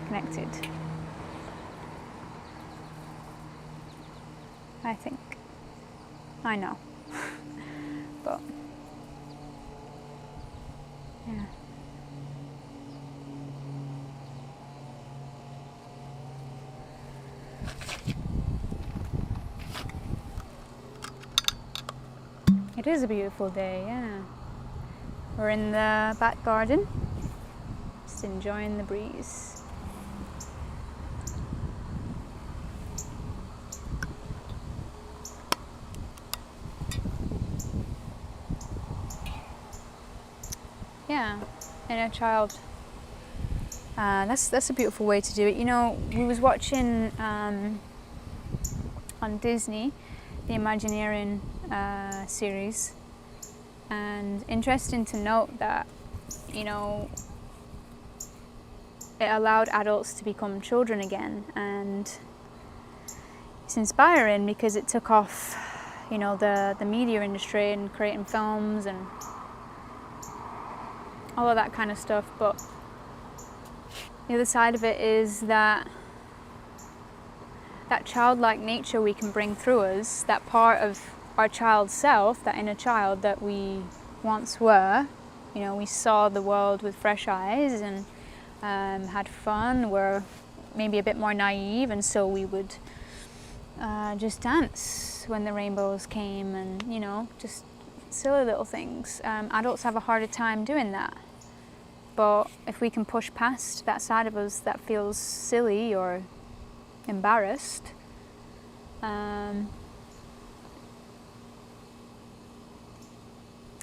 connected, I think. I know. But yeah. It is a beautiful day, yeah. We're in the back garden, just enjoying the breeze. Yeah, inner child. That's a beautiful way to do it. You know, we was watching on Disney the Imagineering series, and interesting to note that, you know, it allowed adults to become children again, and it's inspiring because it took off, you know, the media industry and creating films and all of that kind of stuff. But the other side of it is that childlike nature we can bring through us, that part of our child self, that inner child that we once were. You know, we saw the world with fresh eyes and had fun. We're maybe a bit more naive, and so we would just dance when the rainbows came, and, you know, just silly little things. Adults have a harder time doing that. But if we can push past that side of us that feels silly or embarrassed,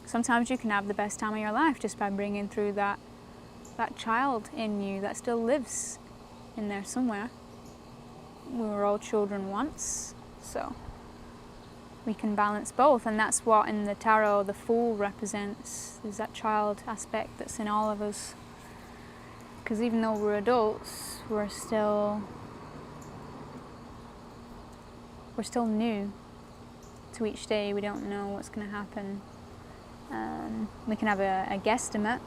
sometimes you can have the best time of your life just by bringing through that child in you that still lives in there somewhere. We were all children once, so we can balance both. And that's what in the tarot the Fool represents, is that child aspect that's in all of us. Because even though we're adults, we're still new to each day. We don't know what's going to happen. We can have a guesstimate.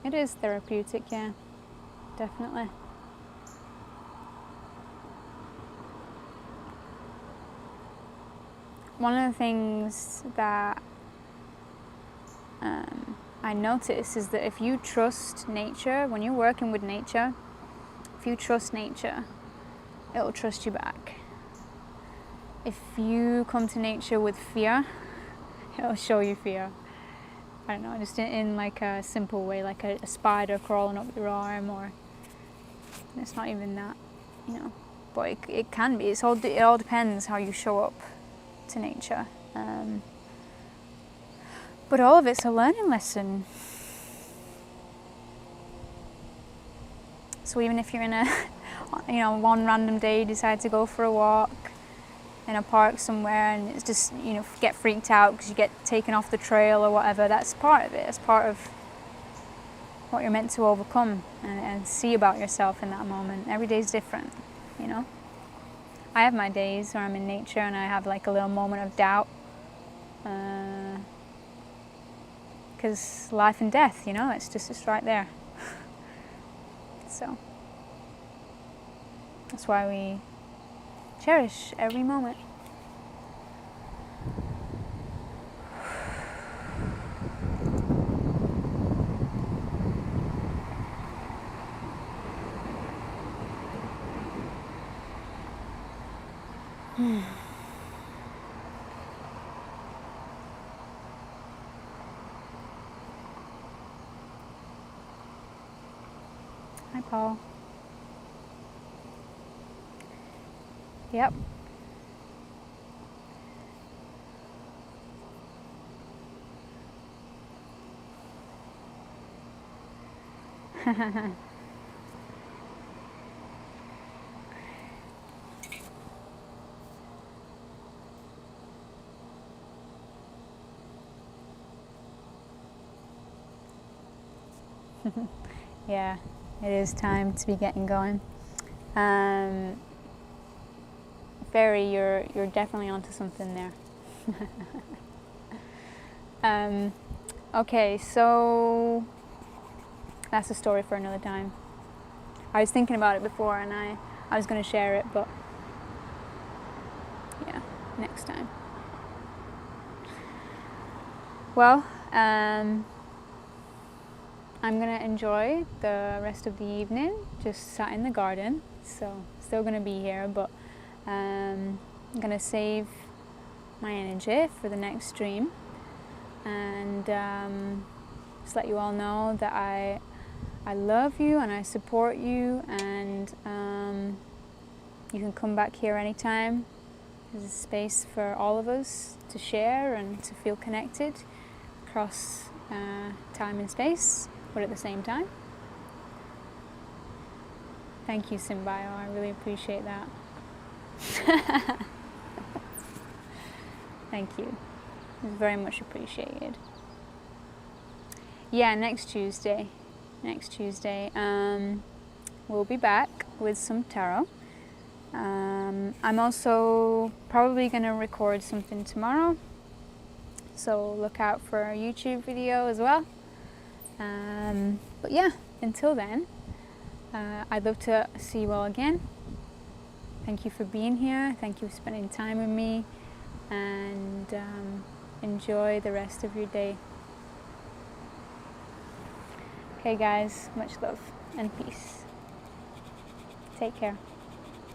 It is therapeutic, yeah, definitely. One of the things that I notice is that if you trust nature, when you're working with nature, if you trust nature, it'll trust you back. If you come to nature with fear, it'll show you fear. I don't know, just in like a simple way, like a spider crawling up your arm, or it's not even that, you know, but it can be. It all depends how you show up to nature. But all of it's a learning lesson. So even if you're in a, you know, one random day you decide to go for a walk in a park somewhere, and it's just, you know, get freaked out because you get taken off the trail or whatever, that's part of it. It's part of what you're meant to overcome and see about yourself in that moment. Every day's different, you know. I have my days where I'm in nature and I have like a little moment of doubt, because life and death, you know, it's right there. So that's why we cherish every moment. Hi, Paul. Yep. Yeah, it is time to be getting going. Fairy, you're definitely onto something there. Okay, so that's a story for another time. I was thinking about it before and I was going to share it, but yeah, next time. Well, I'm going to enjoy the rest of the evening, just sat in the garden, so still going to be here, but I'm going to save my energy for the next stream, and just let you all know that I love you and I support you, and you can come back here anytime. There's a space for all of us to share and to feel connected across time and space, but at the same time. Thank you, Symbio. I really appreciate that. Thank you. It's very much appreciated. Yeah, next Tuesday, we'll be back with some tarot. I'm also probably going to record something tomorrow, so look out for our YouTube video as well. But yeah, until then, I'd love to see you all again. Thank you for being here. Thank you for spending time with me, and enjoy the rest of your day. Okay guys, much love and peace. Take care.